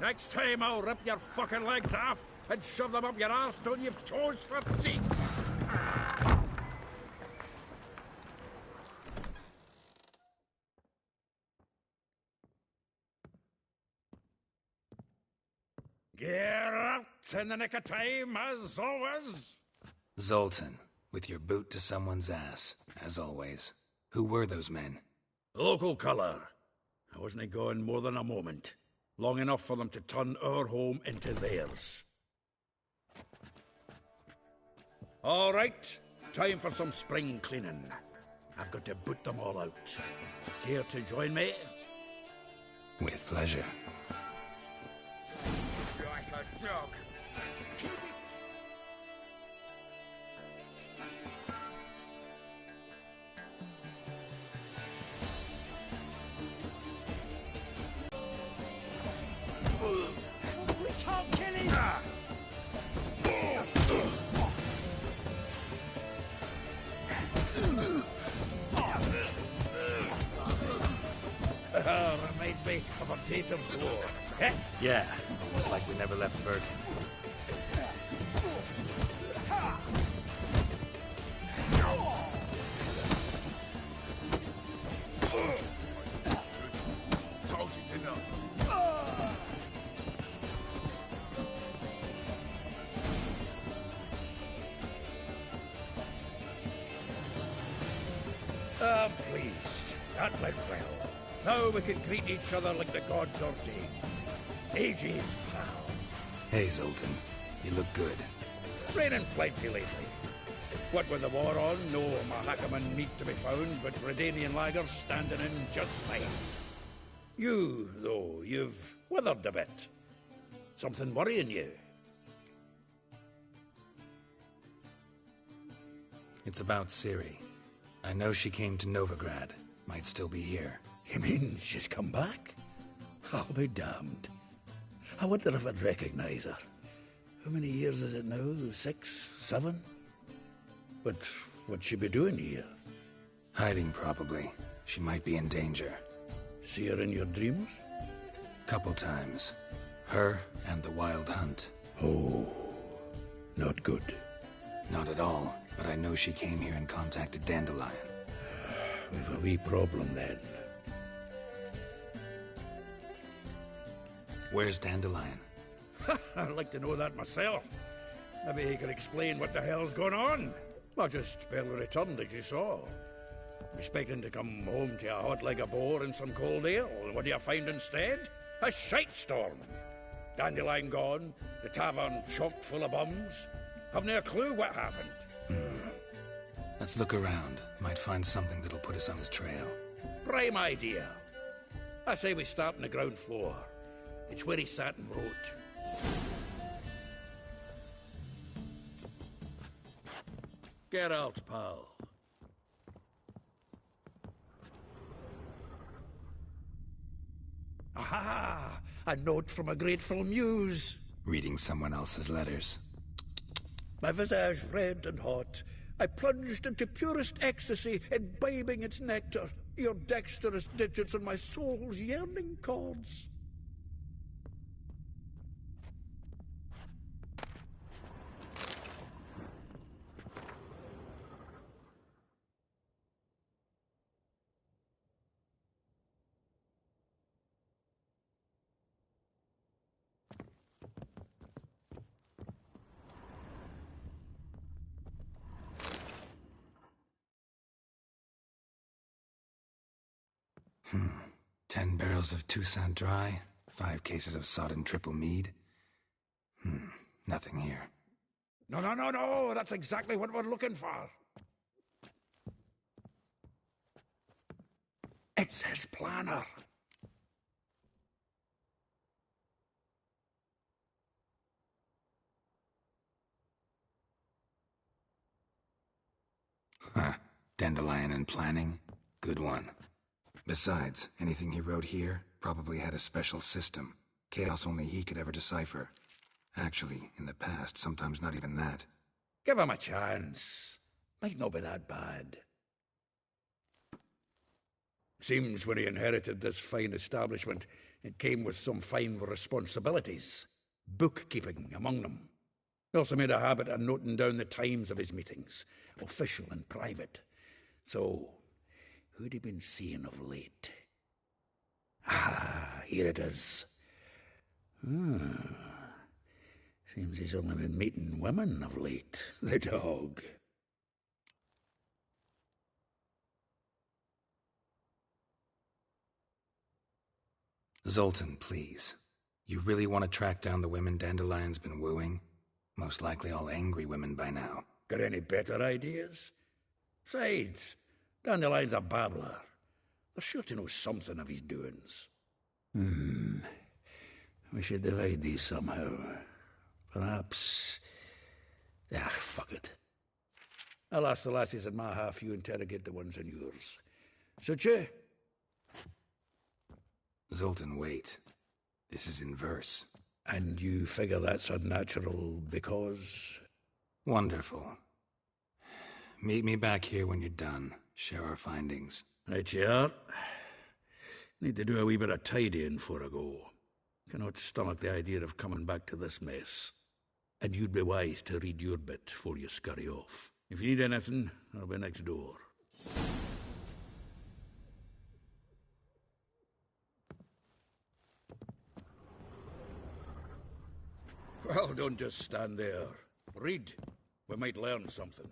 Next time I'll rip your fucking legs off and shove them up your arse till you've toes for teeth. Get out in the nick of time, as always. Zoltan, with your boot to someone's ass, as always. Who were those men? Local colour. I wasn't gone more than a moment. Long enough for them to turn our home into theirs. All right, time for some spring cleaning. I've got to boot them all out. Care to join me? With pleasure. Like a dog. happy of our days of war. Eh? Yeah, almost like we never left Virgin. Told you to know. I'm pleased. That went well. Now we can greet each other like the gods ordained. Ages, pal. Hey, Zoltan. You look good. Training plenty lately. What with the war on, no Mahakaman meat to be found, but Redanian lagers standing in just fine. You, though, you've withered a bit. Something worrying you? It's about Ciri. I know she came to Novigrad. Might still be here. You mean she's come back? I'll be damned. I wonder if I'd recognize her. How many years is it now? 6, 7? But what'd she be doing here? Hiding, probably. She might be in danger. See her in your dreams? Couple times. Her and the Wild Hunt. Oh, not good. Not at all, but I know she came here and contacted Dandelion. We've a wee problem then. Where's Dandelion? I'd like to know that myself. Maybe he could explain what the hell's going on. I just barely returned, as you saw. Expecting to come home to a hot leg of boar and some cold ale. What do you find instead? A shite storm. Dandelion gone, the tavern chock full of bums. Have no clue what happened. Let's look around. Might find something that'll put us on his trail. Prime idea. I say we start on the ground floor. It's where he sat and wrote. Get out, pal. Aha! A note from a grateful muse. Reading someone else's letters. My visage red and hot, I plunged into purest ecstasy, imbibing its nectar, your dexterous digits on my soul's yearning chords. Hmm. 10 barrels of Toussaint Dry, 5 cases of sodden triple mead. Nothing here. No, that's exactly what we're looking for. It's his planner. Huh. Dandelion and planning? Good one. Besides, anything he wrote here probably had a special system. Chaos only he could ever decipher. Actually, in the past, sometimes not even that. Give him a chance. Might not be that bad. Seems when he inherited this fine establishment, it came with some fine responsibilities. Bookkeeping among them. He also made a habit of noting down the times of his meetings, official and private. So, who'd he been seeing of late? Ah, here it is. Seems he's only been meeting women of late, the dog. Zoltan, please. You really want to track down the women Dandelion's been wooing? Most likely all angry women by now. Got any better ideas? Besides, Dandelion's a babbler. They're sure to know something of his doings. We should divide these somehow. Perhaps... fuck it. I'll ask the lassies in my half, you interrogate the ones in yours. Suit you? Zoltan, wait. This is in verse. And you figure that's unnatural because... Wonderful. Meet me back here when you're done. Share our findings. Right you are. Need to do a wee bit of tidying for I go. Cannot stomach the idea of coming back to this mess. And you'd be wise to read your bit before you scurry off. If you need anything, I'll be next door. Well, don't just stand there. Read. We might learn something.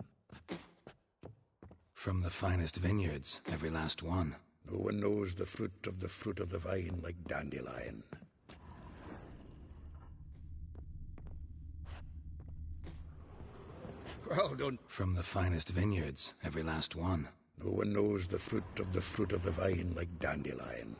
From the finest vineyards, every last one. No one knows the fruit of the vine like dandelion. Well, don't... From the finest vineyards, every last one. No one knows the fruit of the vine like dandelion.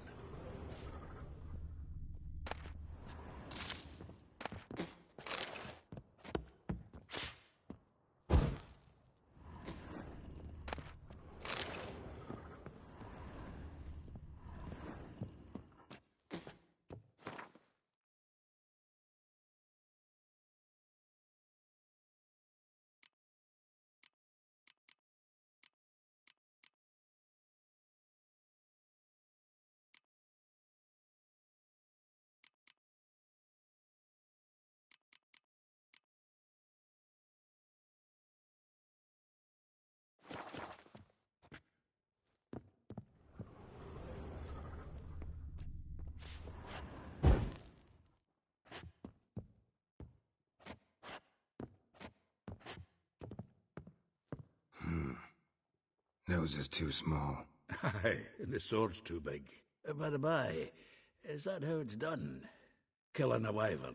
Nose is too small. Aye, and the sword's too big. By the by, is that how it's done? Killing a wyvern?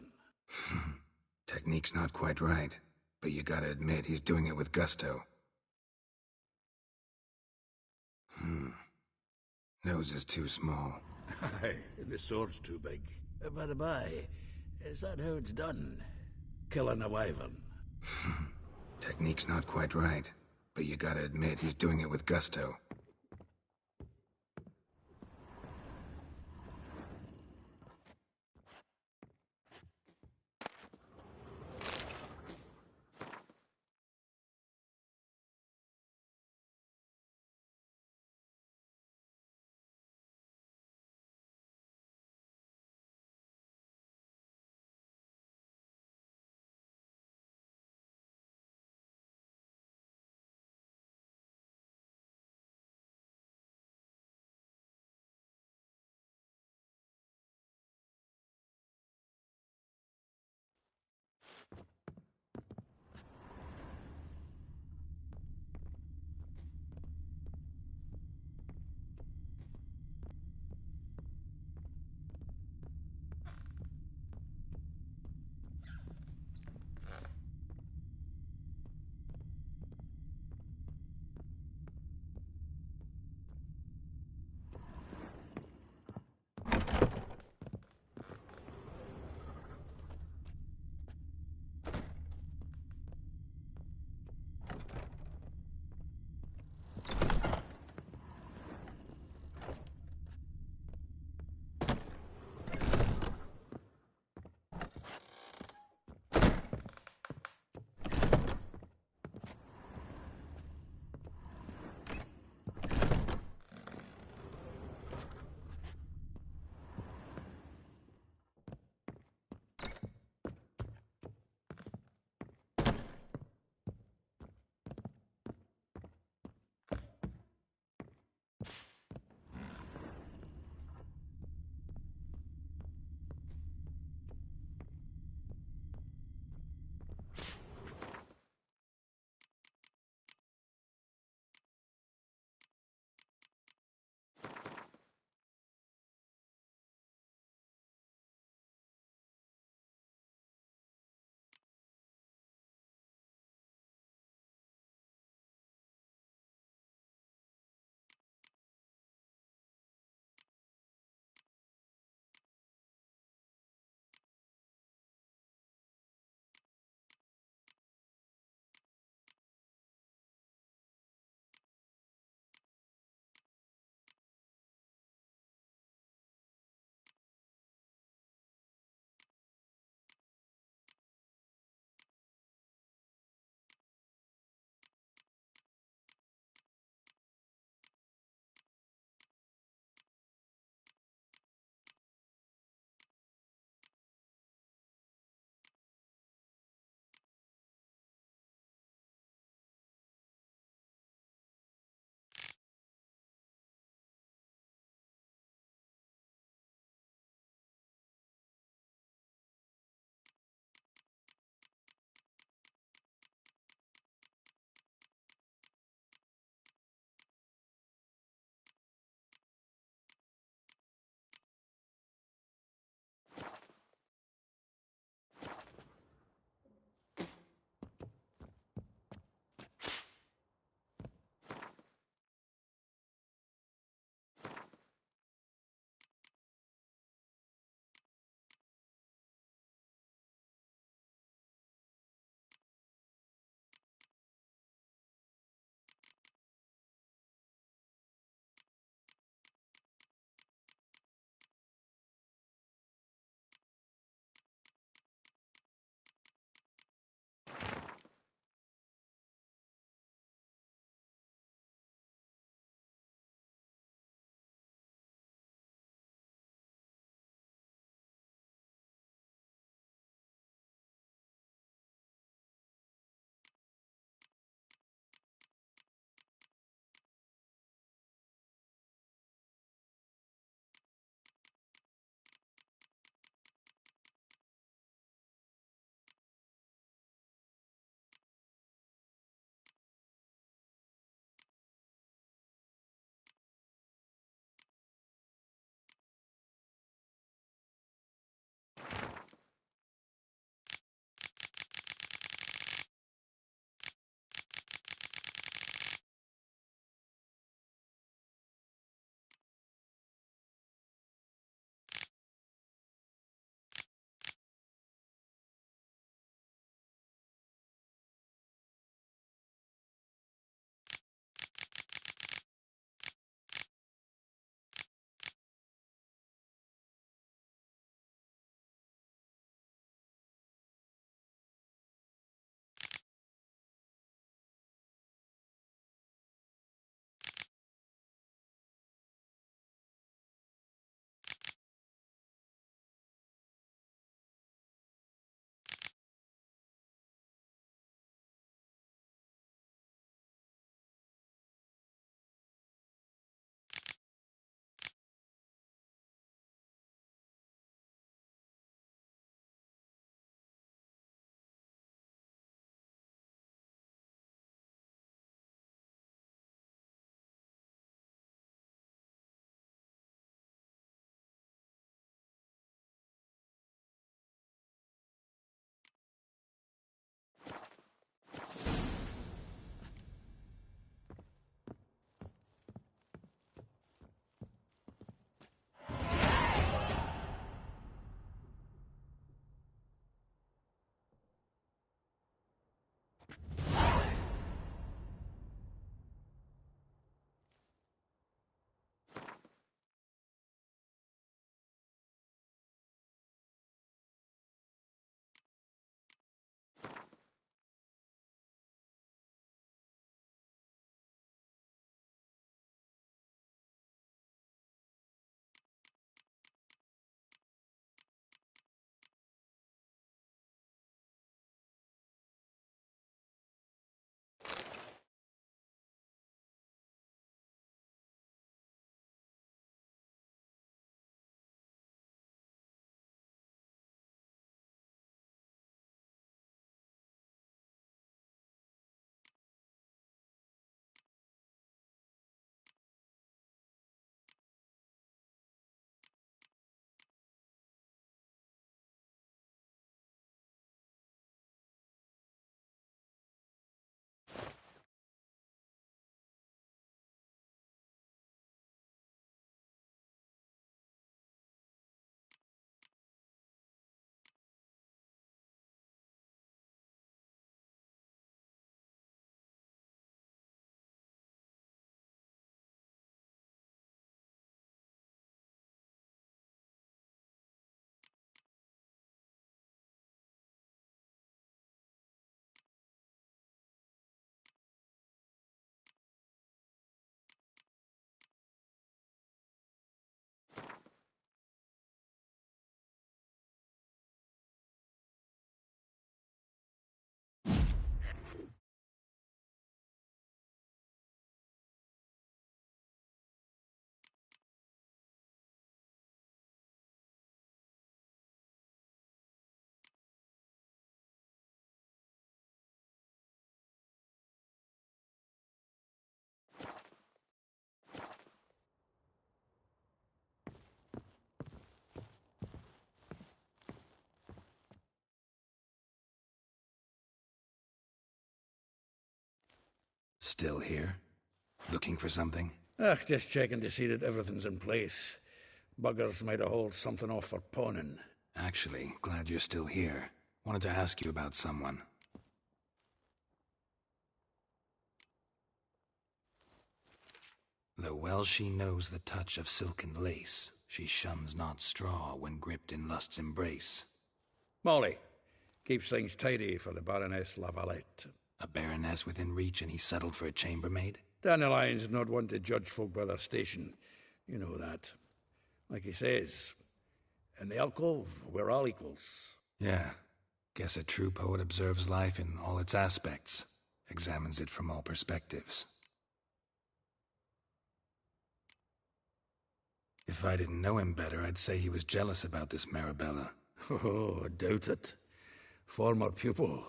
Technique's not quite right, but you gotta admit he's doing it with gusto. Nose is too small. Aye, and the sword's too big. By the by, is that how it's done? Killing a wyvern? Technique's not quite right, but you gotta admit he's doing it with gusto. Still here? Looking for something? Just checking to see that everything's in place. Buggers might have hauled something off for pawning. Actually, glad you're still here. Wanted to ask you about someone. Though well she knows the touch of silken lace, she shuns not straw when gripped in lust's embrace. Molly. Keeps things tidy for the Baroness Lavalette. A baroness within reach and he settled for a chambermaid? Dandelion's not one to judge folk by their station. You know that. Like he says, in the alcove, we're all equals. Yeah. Guess a true poet observes life in all its aspects, examines it from all perspectives. If I didn't know him better, I'd say he was jealous about this Marabella. Oh, I doubt it. Former pupil.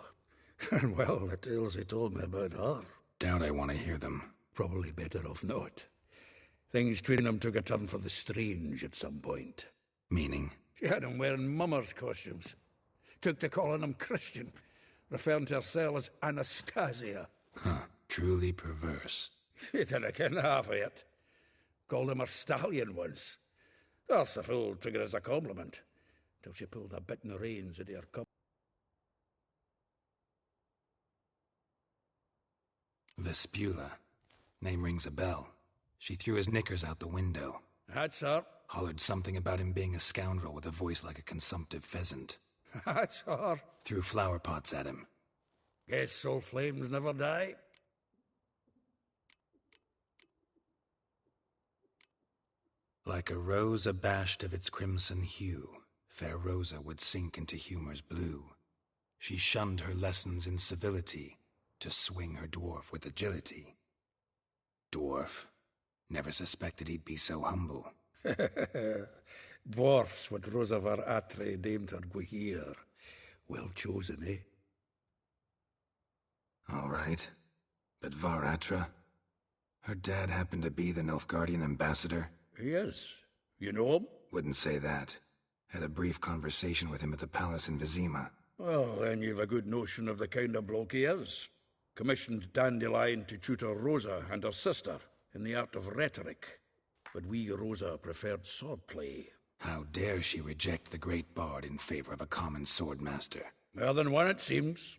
And well, the tales he told me about her. Doubt I want to hear them. Probably better off not. Things between them took a turn for the strange at some point. Meaning? She had him wearing mummers' costumes. Took to calling him Christian, referring to herself as Anastasia. Huh, truly perverse. She didn't ken half of it. Called him her stallion once. The fool took it as a compliment, till she pulled a bit in the reins into her cup. Vespula. Name rings a bell. She threw his knickers out the window. That's her. Hollered something about him being a scoundrel with a voice like a consumptive pheasant. That's her. Threw flower pots at him. Guess soul flames never die. Like a rose abashed of its crimson hue, fair Rosa would sink into humor's blue. She shunned her lessons in civility, to swing her dwarf with agility. Dwarf. Never suspected he'd be so humble. Dwarfs what Rosa var Atre named her Guihir. Well chosen, eh? All right. But Var Atra? Her dad happened to be the Nilfgaardian ambassador? Yes. You know him? Wouldn't say that. Had a brief conversation with him at the palace in Vizima. Well, then you've a good notion of the kind of bloke he is. Commissioned Dandelion to tutor Rosa and her sister in the art of rhetoric. But we, Rosa, preferred swordplay. How dare she reject the great bard in favor of a common swordmaster? More than one, it seems.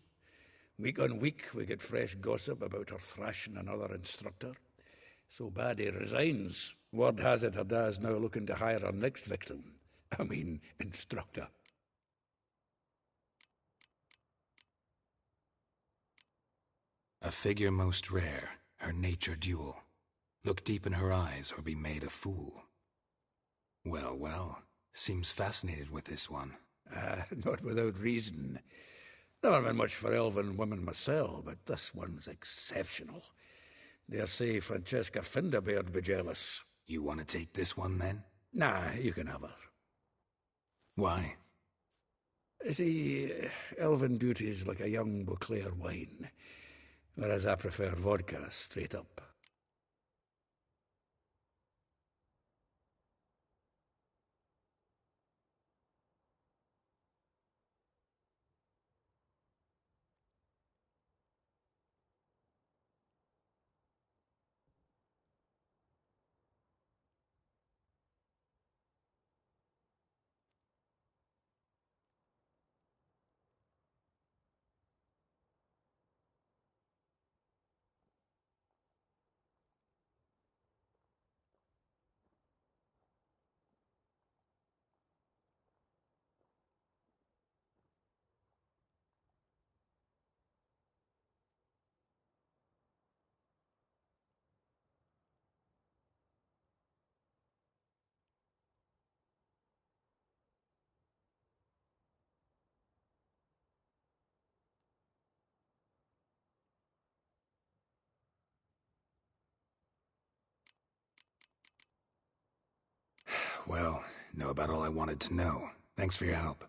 Week on week, we get fresh gossip about her thrashing another instructor. So bad he resigns. Word has it her dad's now looking to hire her next victim. I mean, instructor. A figure most rare, her nature dual. Look deep in her eyes or be made a fool. Well, well, seems fascinated with this one. Not without reason. Never been much for elven women myself, but this one's exceptional. Dare say Francesca Finderbeard be jealous. You want to take this one, then? Nah, you can have her. Why? See, elven beauty's like a young Beauclair wine, whereas I prefer vodka straight up. Well, know about all I wanted to know. Thanks for your help.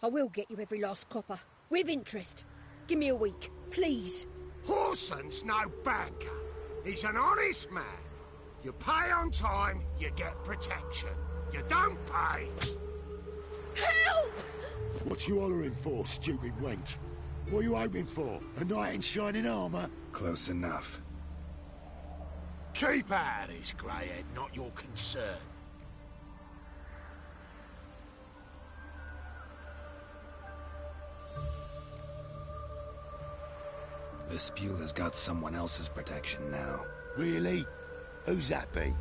I will get you every last copper. With interest. Give me a week, please. Horson's no banker. He's an honest man. You pay on time, you get protection. You don't pay... Help! What you hollering for, stupid wench? What are you hoping for? A knight in shining armour? Close enough. Keep out of this, greyhead, not your concern. Vespula's got someone else's protection now. Really? Who's that be?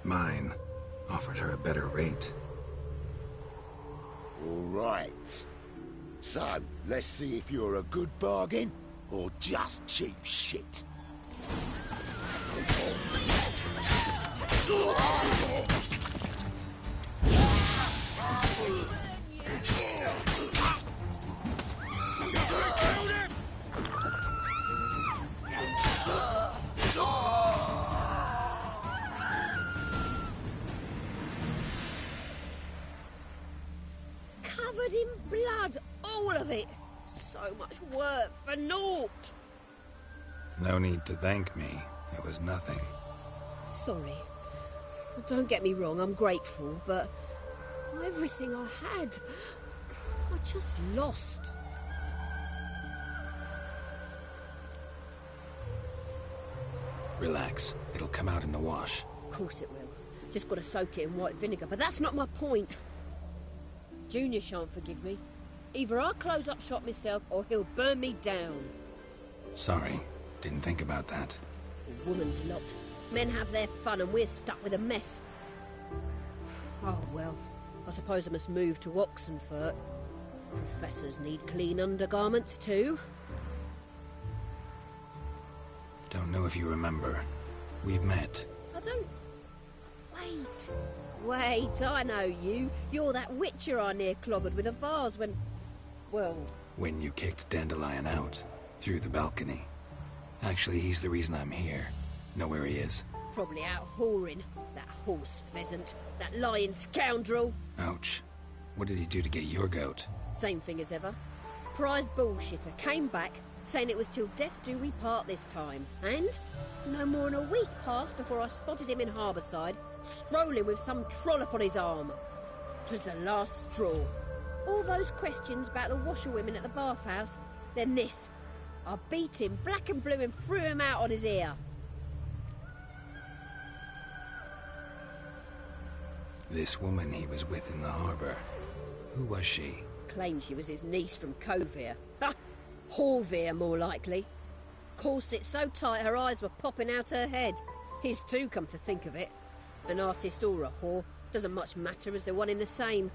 Mine. Offered her a better rate. All right. So, let's see if you're a good bargain or just cheap shit. Covered in blood, all of it. So much work for naught. No need to thank me. It was nothing. Sorry. Don't get me wrong, I'm grateful, but everything I had, I just lost. Relax. It'll come out in the wash. Of course it will. Just got to soak it in white vinegar, but that's not my point. Junior shan't forgive me. Either I'll close up shop myself or he'll burn me down. Sorry. Didn't think about that. A woman's lot. Men have their fun and we're stuck with a mess. Oh, well. I suppose I must move to Oxenfurt. Professors need clean undergarments too. Don't know if you remember. We've met. I don't... Wait, I know you. You're that witcher I near clobbered with a vase when... Well... When you kicked Dandelion out. Through the balcony. Actually, he's the reason I'm here. Know where he is? Probably out whoring. That horse pheasant. That lying scoundrel. Ouch. What did he do to get your goat? Same thing as ever. Prize bullshitter came back, saying it was till death do we part this time. And no more than a week passed before I spotted him in Harbourside, strolling with some trollop on his arm. 'Twas the last straw. All those questions about the washerwomen at the bathhouse, then this. I beat him black and blue and threw him out on his ear. This woman he was with in the harbour. Who was she? Claimed she was his niece from Covere. Ha! Horvere, more likely. Corset so tight her eyes were popping out her head. His too, come to think of it. An artist or a whore doesn't much matter as they're one in the same.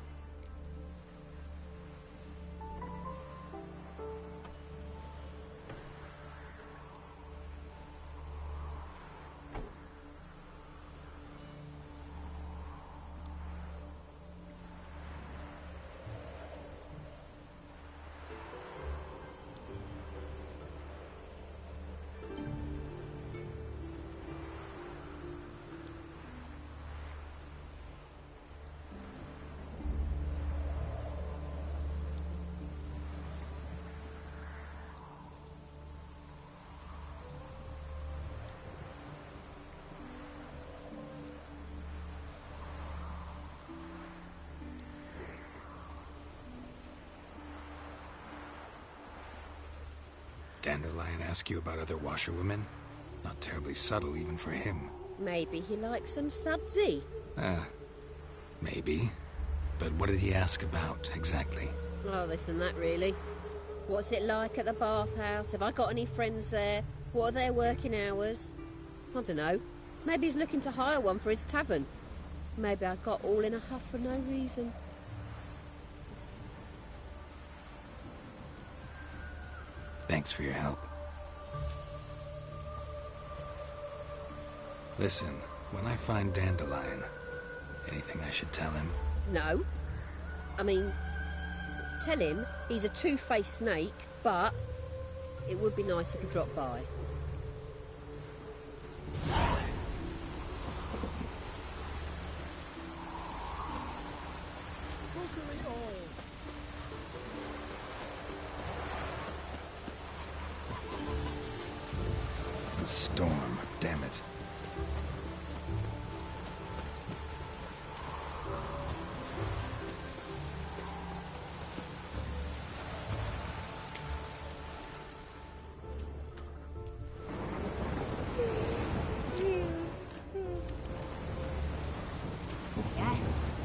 Dandelion ask you about other washerwomen? Not terribly subtle even for him. Maybe he likes some sudsy. Maybe. But what did he ask about, exactly? Oh, this and that, really. What's it like at the bathhouse? Have I got any friends there? What are their working hours? I don't know. Maybe he's looking to hire one for his tavern. Maybe I got all in a huff for no reason. Thanks for your help. Listen, when I find Dandelion, anything I should tell him? No. I mean, tell him he's a two-faced snake, but it would be nice if he dropped by. Yes.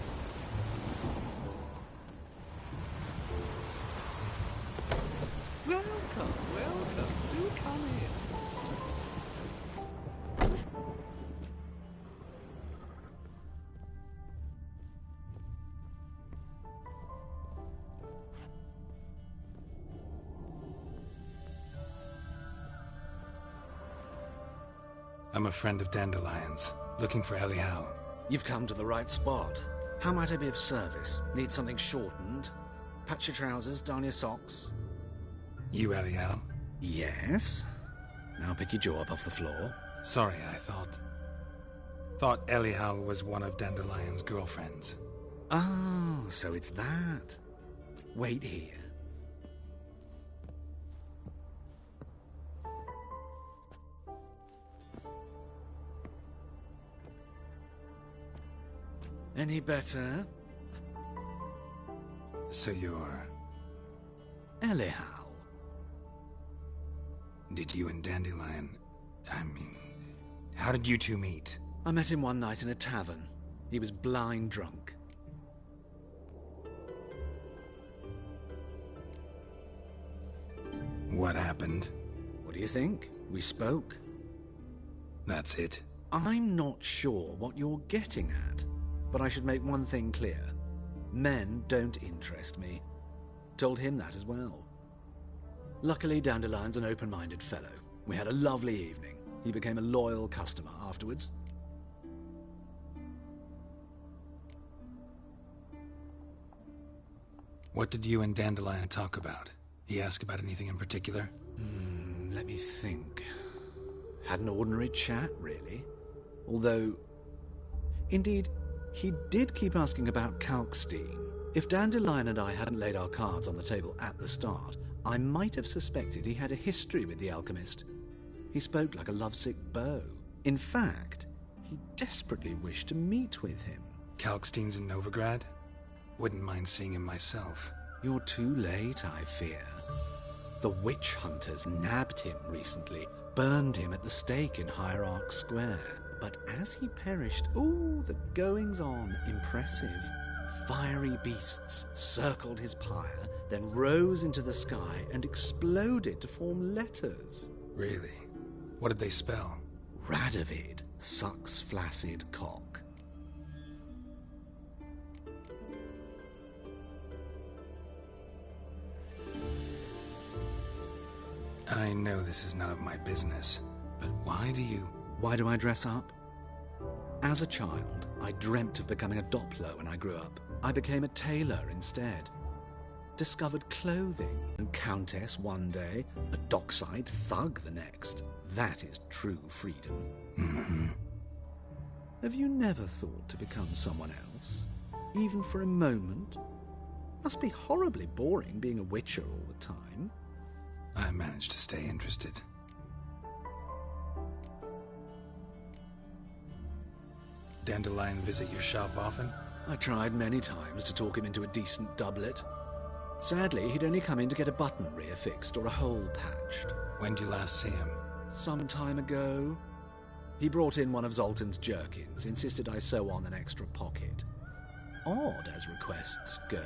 Welcome, welcome. Do come in. I'm a friend of Dandelion's, looking for Ellie Howe. You've come to the right spot. How might I be of service? Need something shortened? Patch your trousers, darn your socks. You Ellie Howe? Yes. Now pick your jaw up off the floor. Sorry, I thought Ellie Howe was one of Dandelion's girlfriends. Oh, so it's that. Wait here. Any better? So you're... Ellie Howe. Did you and Dandelion... how did you two meet? I met him one night in a tavern. He was blind drunk. What happened? What do you think? We spoke. That's it? I'm not sure what you're getting at, but I should make one thing clear. Men don't interest me. Told him that as well. Luckily, Dandelion's an open-minded fellow. We had a lovely evening. He became a loyal customer afterwards. What did you and Dandelion talk about? He asked about anything in particular? Let me think. Had an ordinary chat, really. Although, indeed, he did keep asking about Kalkstein. If Dandelion and I hadn't laid our cards on the table at the start, I might have suspected he had a history with the alchemist. He spoke like a lovesick beau. In fact, he desperately wished to meet with him. Kalkstein's in Novigrad? Wouldn't mind seeing him myself. You're too late, I fear. The witch hunters nabbed him recently, burned him at the stake in Hierarch Square. But as he perished, the goings-on, impressive. Fiery beasts circled his pyre, then rose into the sky and exploded to form letters. Really? What did they spell? Radovid sucks flaccid cock. I know this is none of my business, but why do I dress up? As a child, I dreamt of becoming a Doppler when I grew up. I became a tailor instead. Discovered clothing, and countess one day, a dockside thug the next. That is true freedom. Mm-hmm. Have you never thought to become someone else? Even for a moment? Must be horribly boring being a witcher all the time. I managed to stay interested. Dandelion visit your shop often? I tried many times to talk him into a decent doublet. Sadly, he'd only come in to get a button reaffixed or a hole patched. When did you last see him? Some time ago. He brought in one of Zoltan's jerkins, insisted I sew on an extra pocket. Odd as requests go,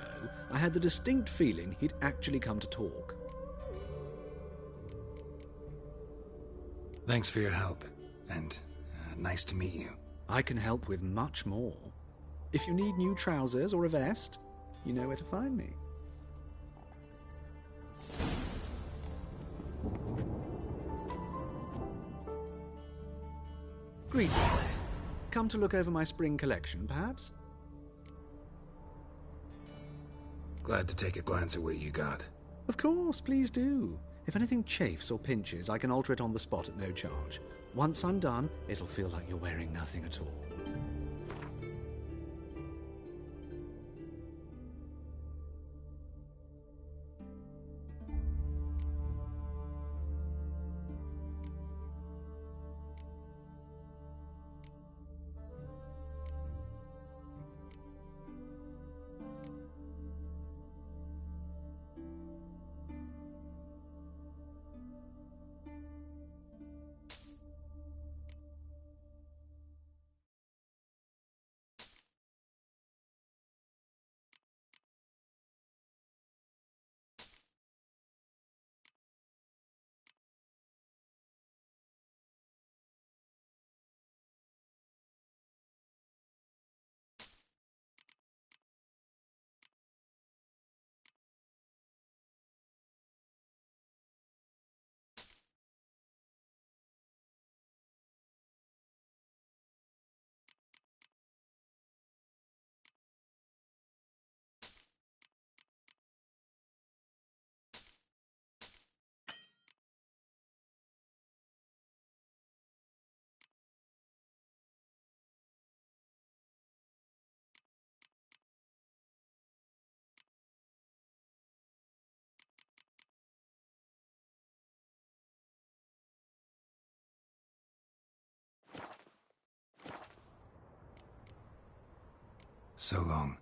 I had the distinct feeling he'd actually come to talk. Thanks for your help, and nice to meet you. I can help with much more. If you need new trousers or a vest, you know where to find me. Greetings. Come to look over my spring collection, perhaps? Glad to take a glance at what you got. Of course, please do. If anything chafes or pinches, I can alter it on the spot at no charge. Once I'm done, it'll feel like you're wearing nothing at all. So long.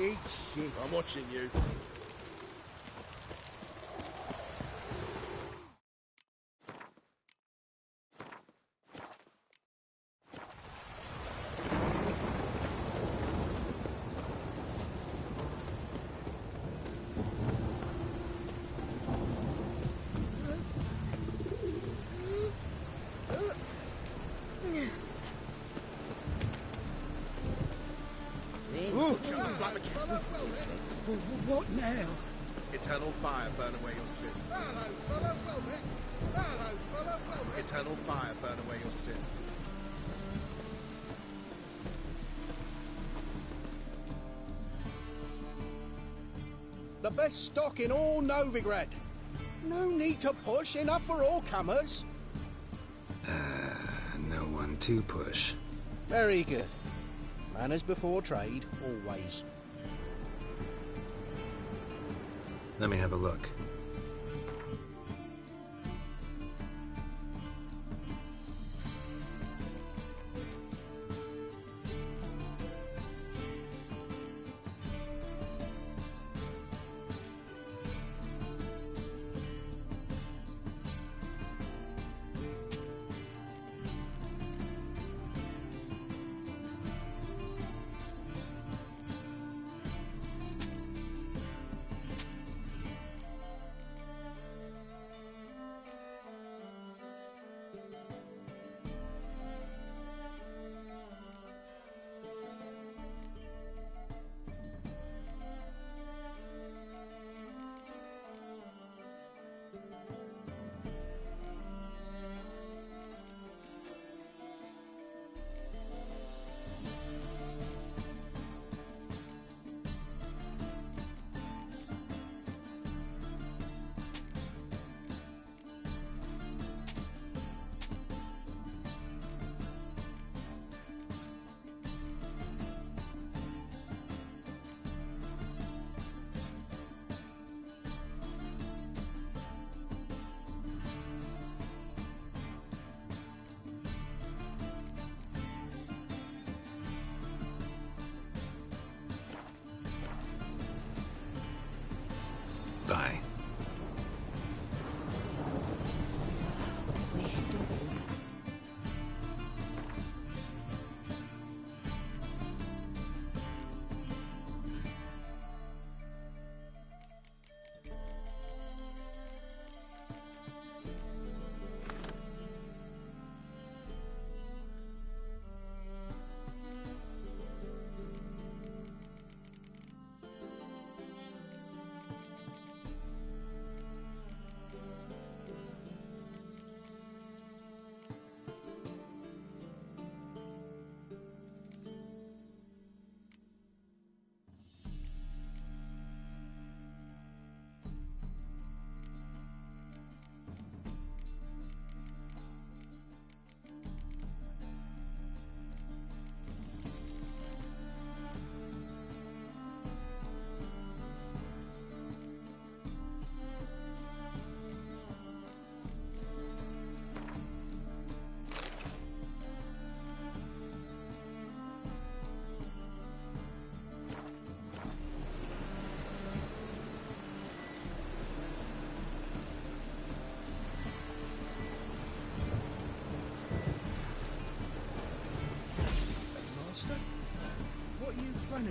Eat shit. I'm watching you. What now? Eternal fire burn away your sins. Eternal fire burn away your sins. The best stock in all Novigrad. No need to push, enough for all comers. No one to push. Very good. Manners before trade, always. Let me have a look.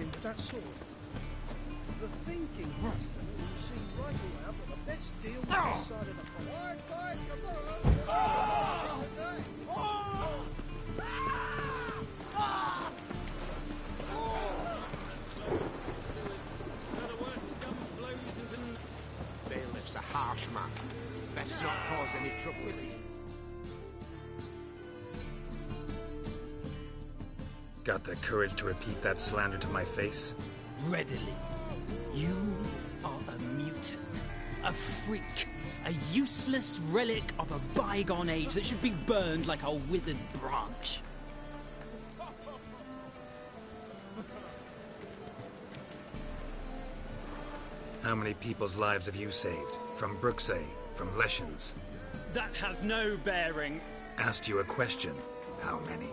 running with that sword. The thinking master will see right away I've got the best deal with this side of the pond. Quiet, So the worst scum flows into... Bailiff's a harsh man. Best not cause any trouble with him. Got the courage to repeat that slander to my face? Readily. You are a mutant, a freak, a useless relic of a bygone age that should be burned like a withered branch. How many people's lives have you saved? From Brooksay, from Leshens? That has no bearing. Asked you a question. How many?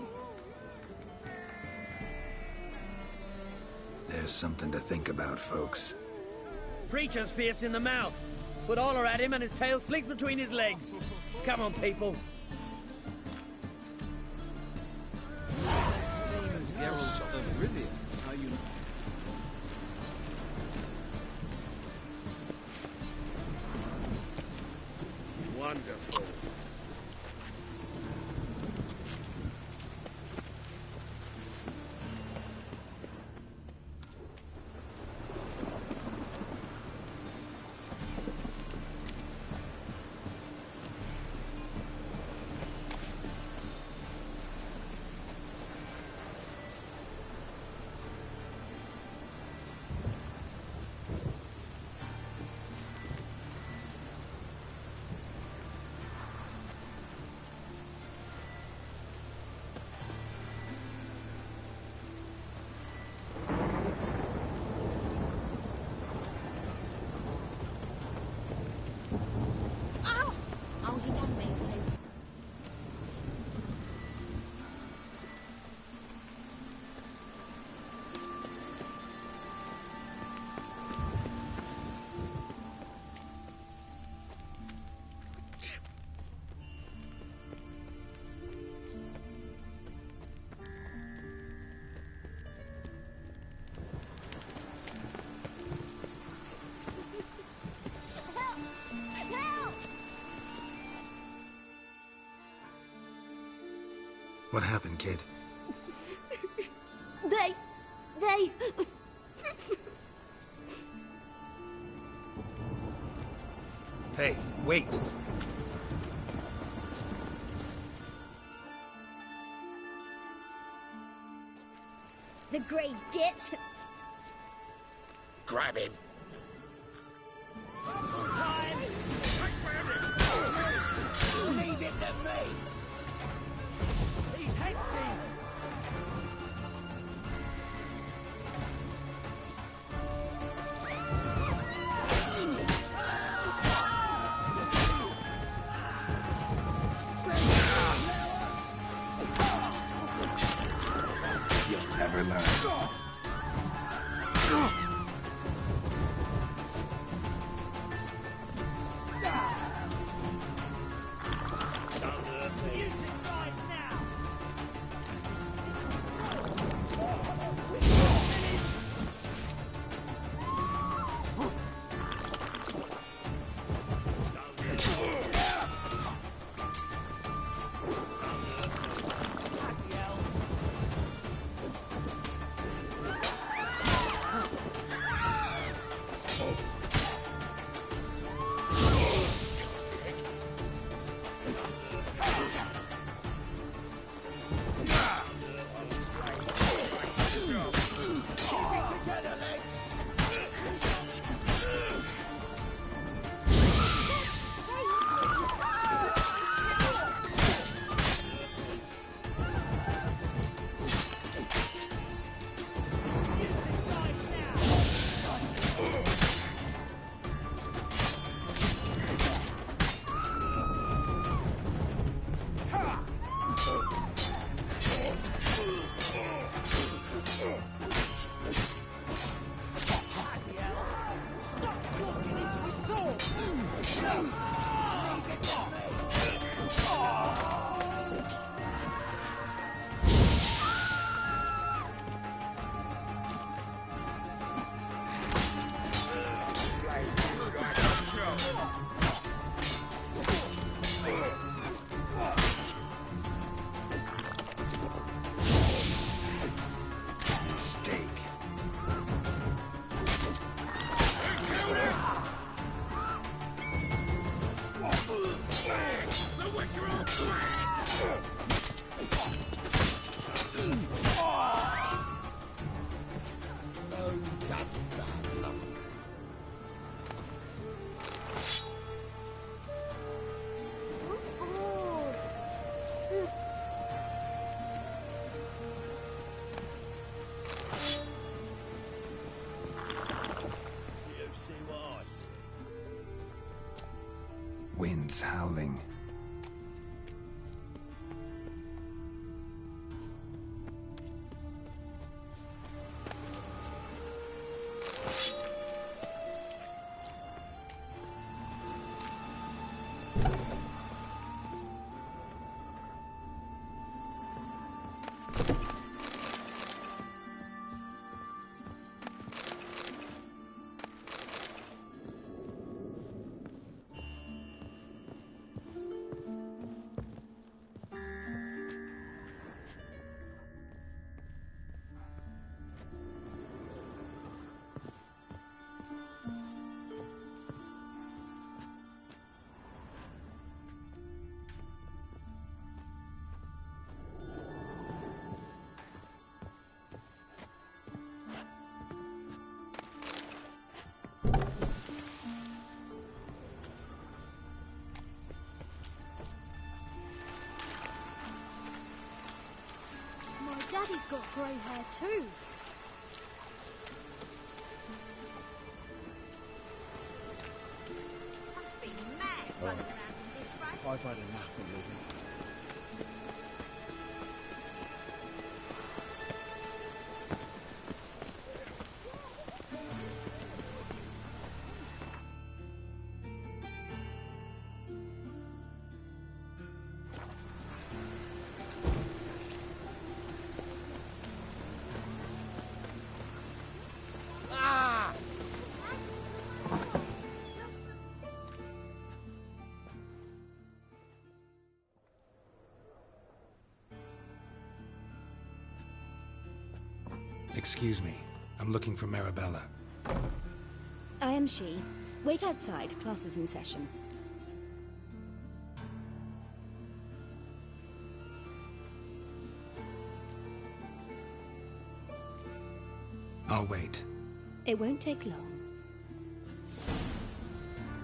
There's something to think about, folks. Preacher's fierce in the mouth. Put holler at him and his tail slinks between his legs. Come on, people. Geralt of Rivia, are you... Wonderful. What happened, kid? They... Hey, wait! The Grey Git. Grab him. Time! Leave it to me! He's hexing! You'll never learn. Winds howling. Daddy's got grey hair too. Must be mad running around in this rain. I've had enough of living. Excuse me. I'm looking for Marabella. I am she. Wait outside. Class is in session. I'll wait. It won't take long.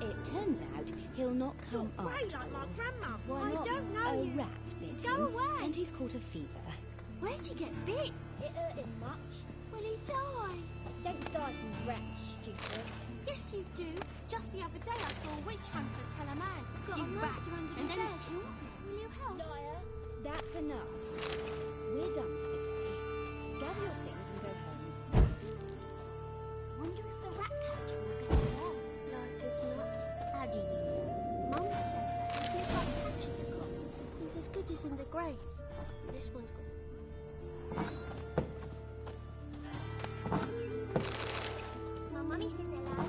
It turns out he'll not come You're grey after like my all. grandma. Why I not? don't know A you. rat bit Go him, away. and he's caught a fever. Where'd he get bit? It hurt him much. Will he die? Don't die from rats, stupid. Yes, you do. Just the other day I saw a witch hunter tell a man, Got "You a rat," rat, and and then then he killed him. Will you help? Liar. That's enough. We're done for the day. Gather your things and go home. Wonder if the rat catcher will be there. Like as not. How do you know? Mum says that if the rat catches a cough, he's as good as in the grave. This one's got... My mummy says hello.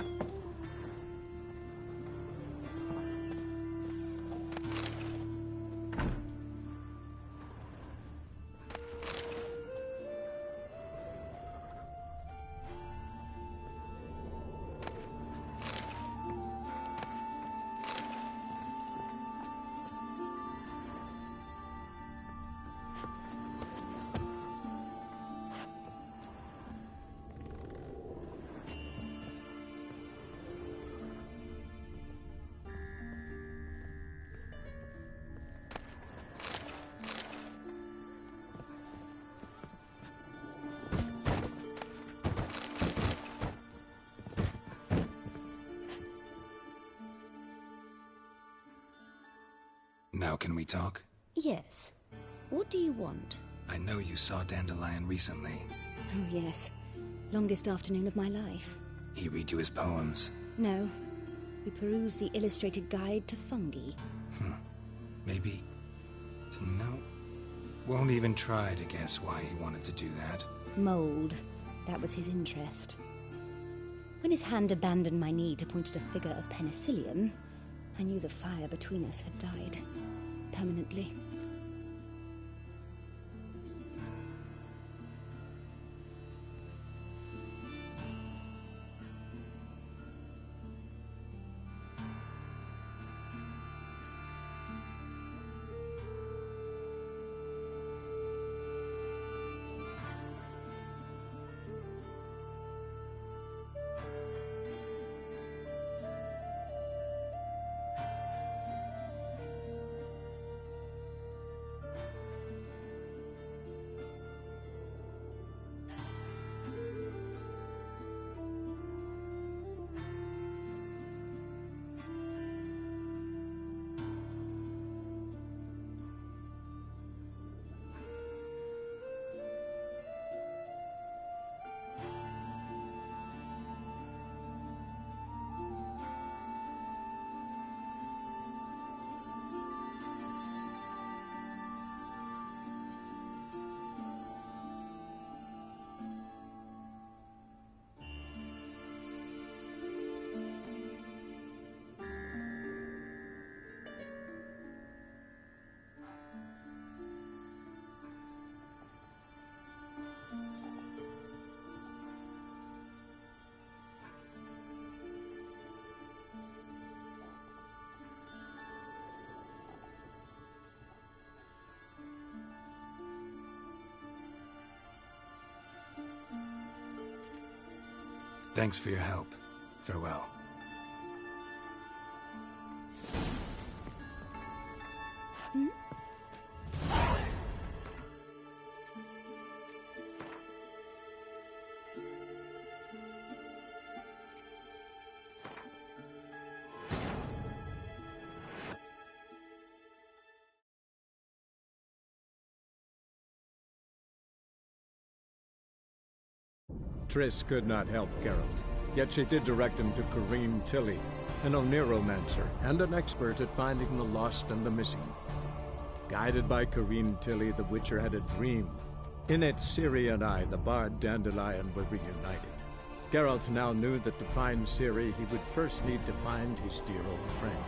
Now can we talk? Yes. What do you want? I know you saw Dandelion recently. Oh, yes. Longest afternoon of my life. He read you his poems. No. We perused the illustrated guide to fungi. Maybe... No. Won't even try to guess why he wanted to do that. Mold. That was his interest. When his hand abandoned my knee to point at a figure of penicillium, I knew the fire between us had died. Permanently. Thanks for your help. Farewell. Triss could not help Geralt, yet she did direct him to Kareem Tilly, an Oniromancer and an expert at finding the lost and the missing. Guided by Kareem Tilly, the Witcher had a dream. In it, Ciri and I, the bard Dandelion, were reunited. Geralt now knew that to find Ciri, he would first need to find his dear old friend.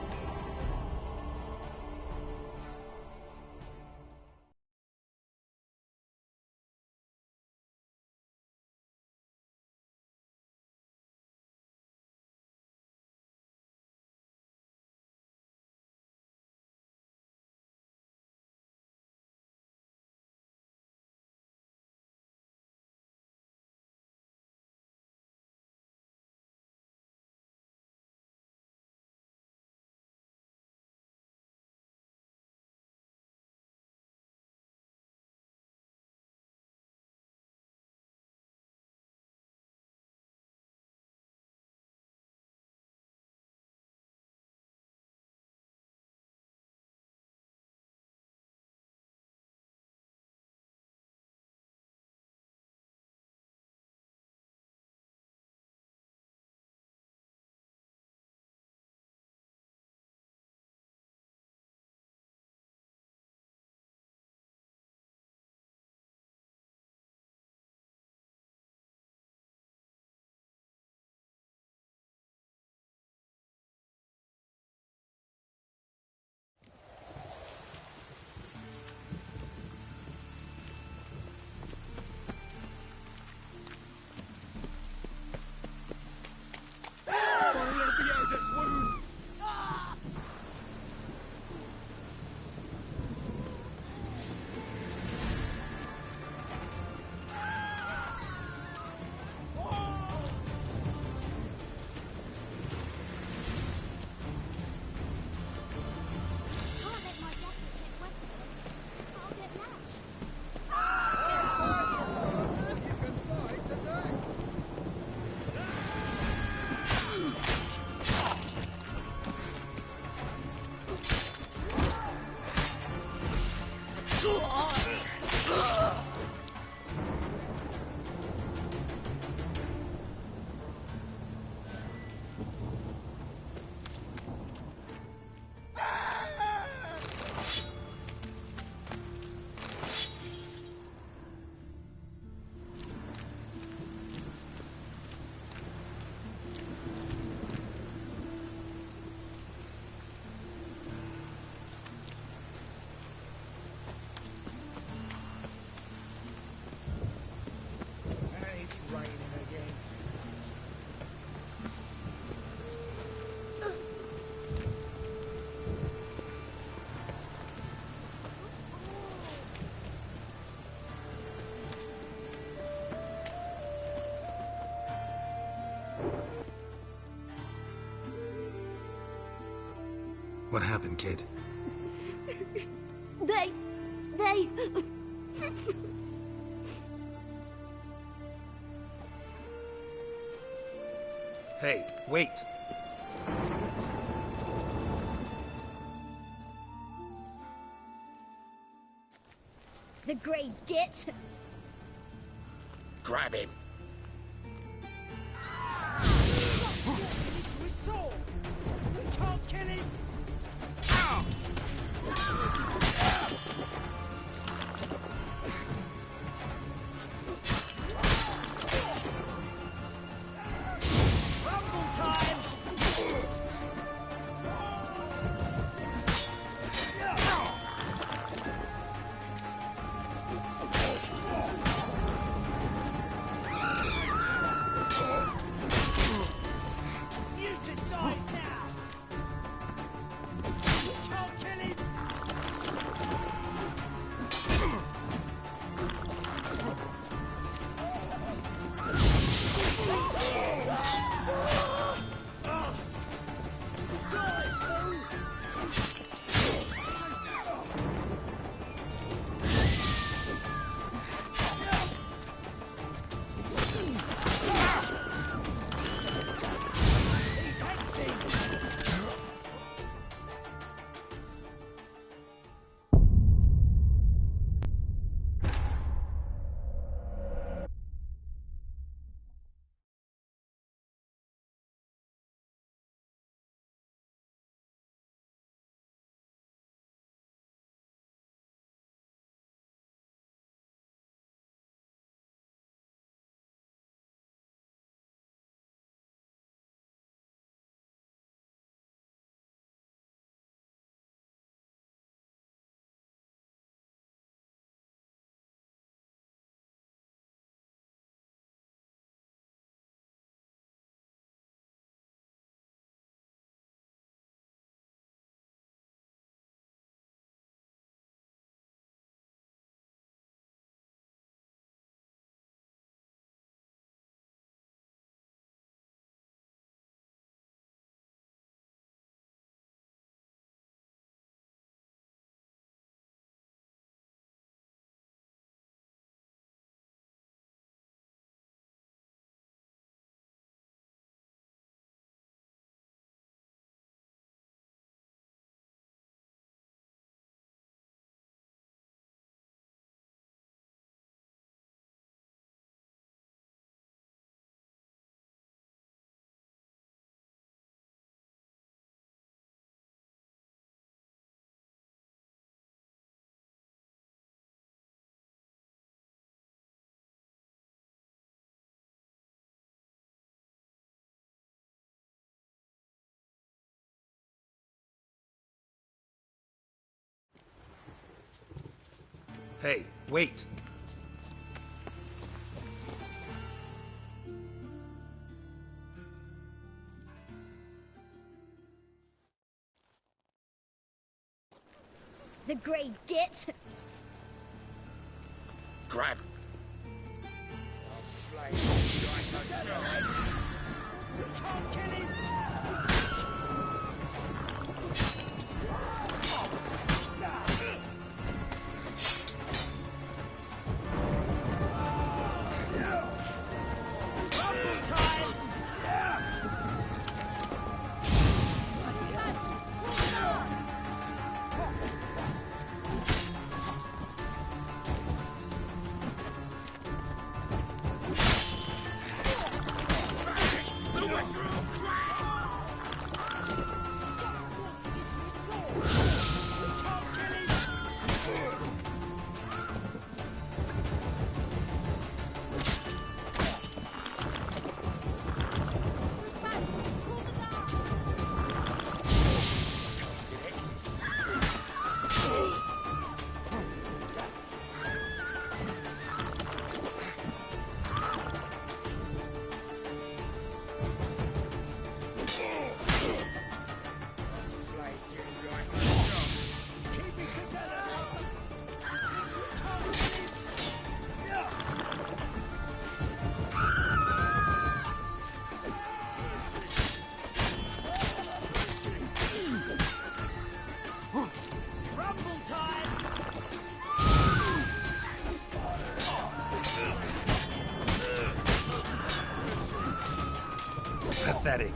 What happened, kid? They... Hey, wait! The Grey Git! Grab him! It's his sword! We can't kill him! Hey, wait! The grey git! Grab. Pathetic.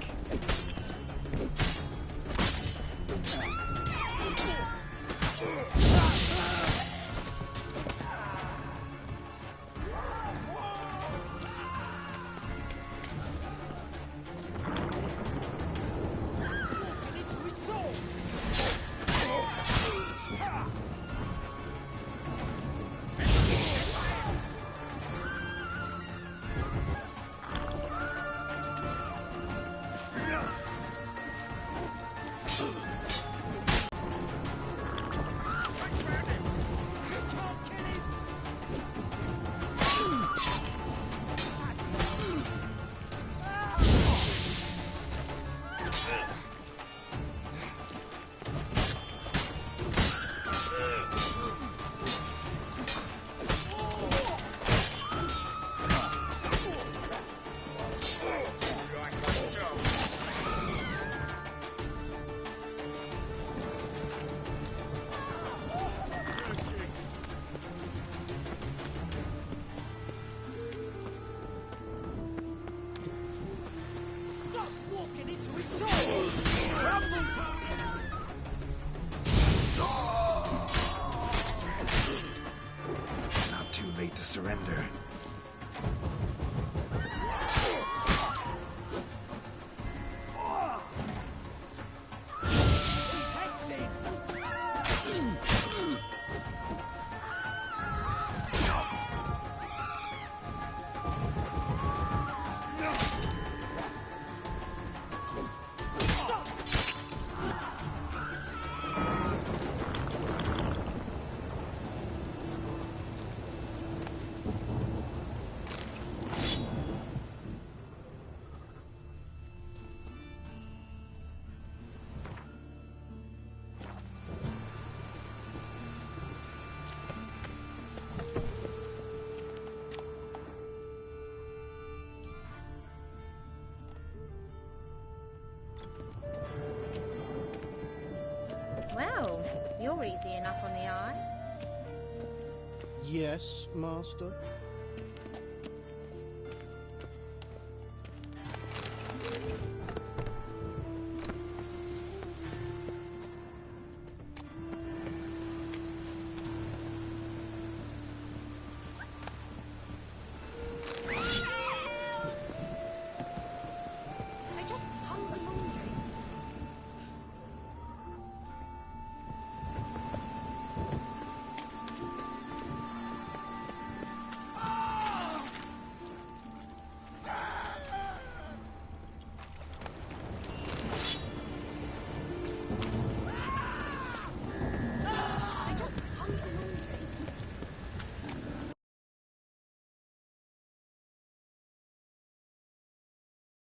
Not too late to surrender. Well, you're easy enough on the eye. Yes, Master.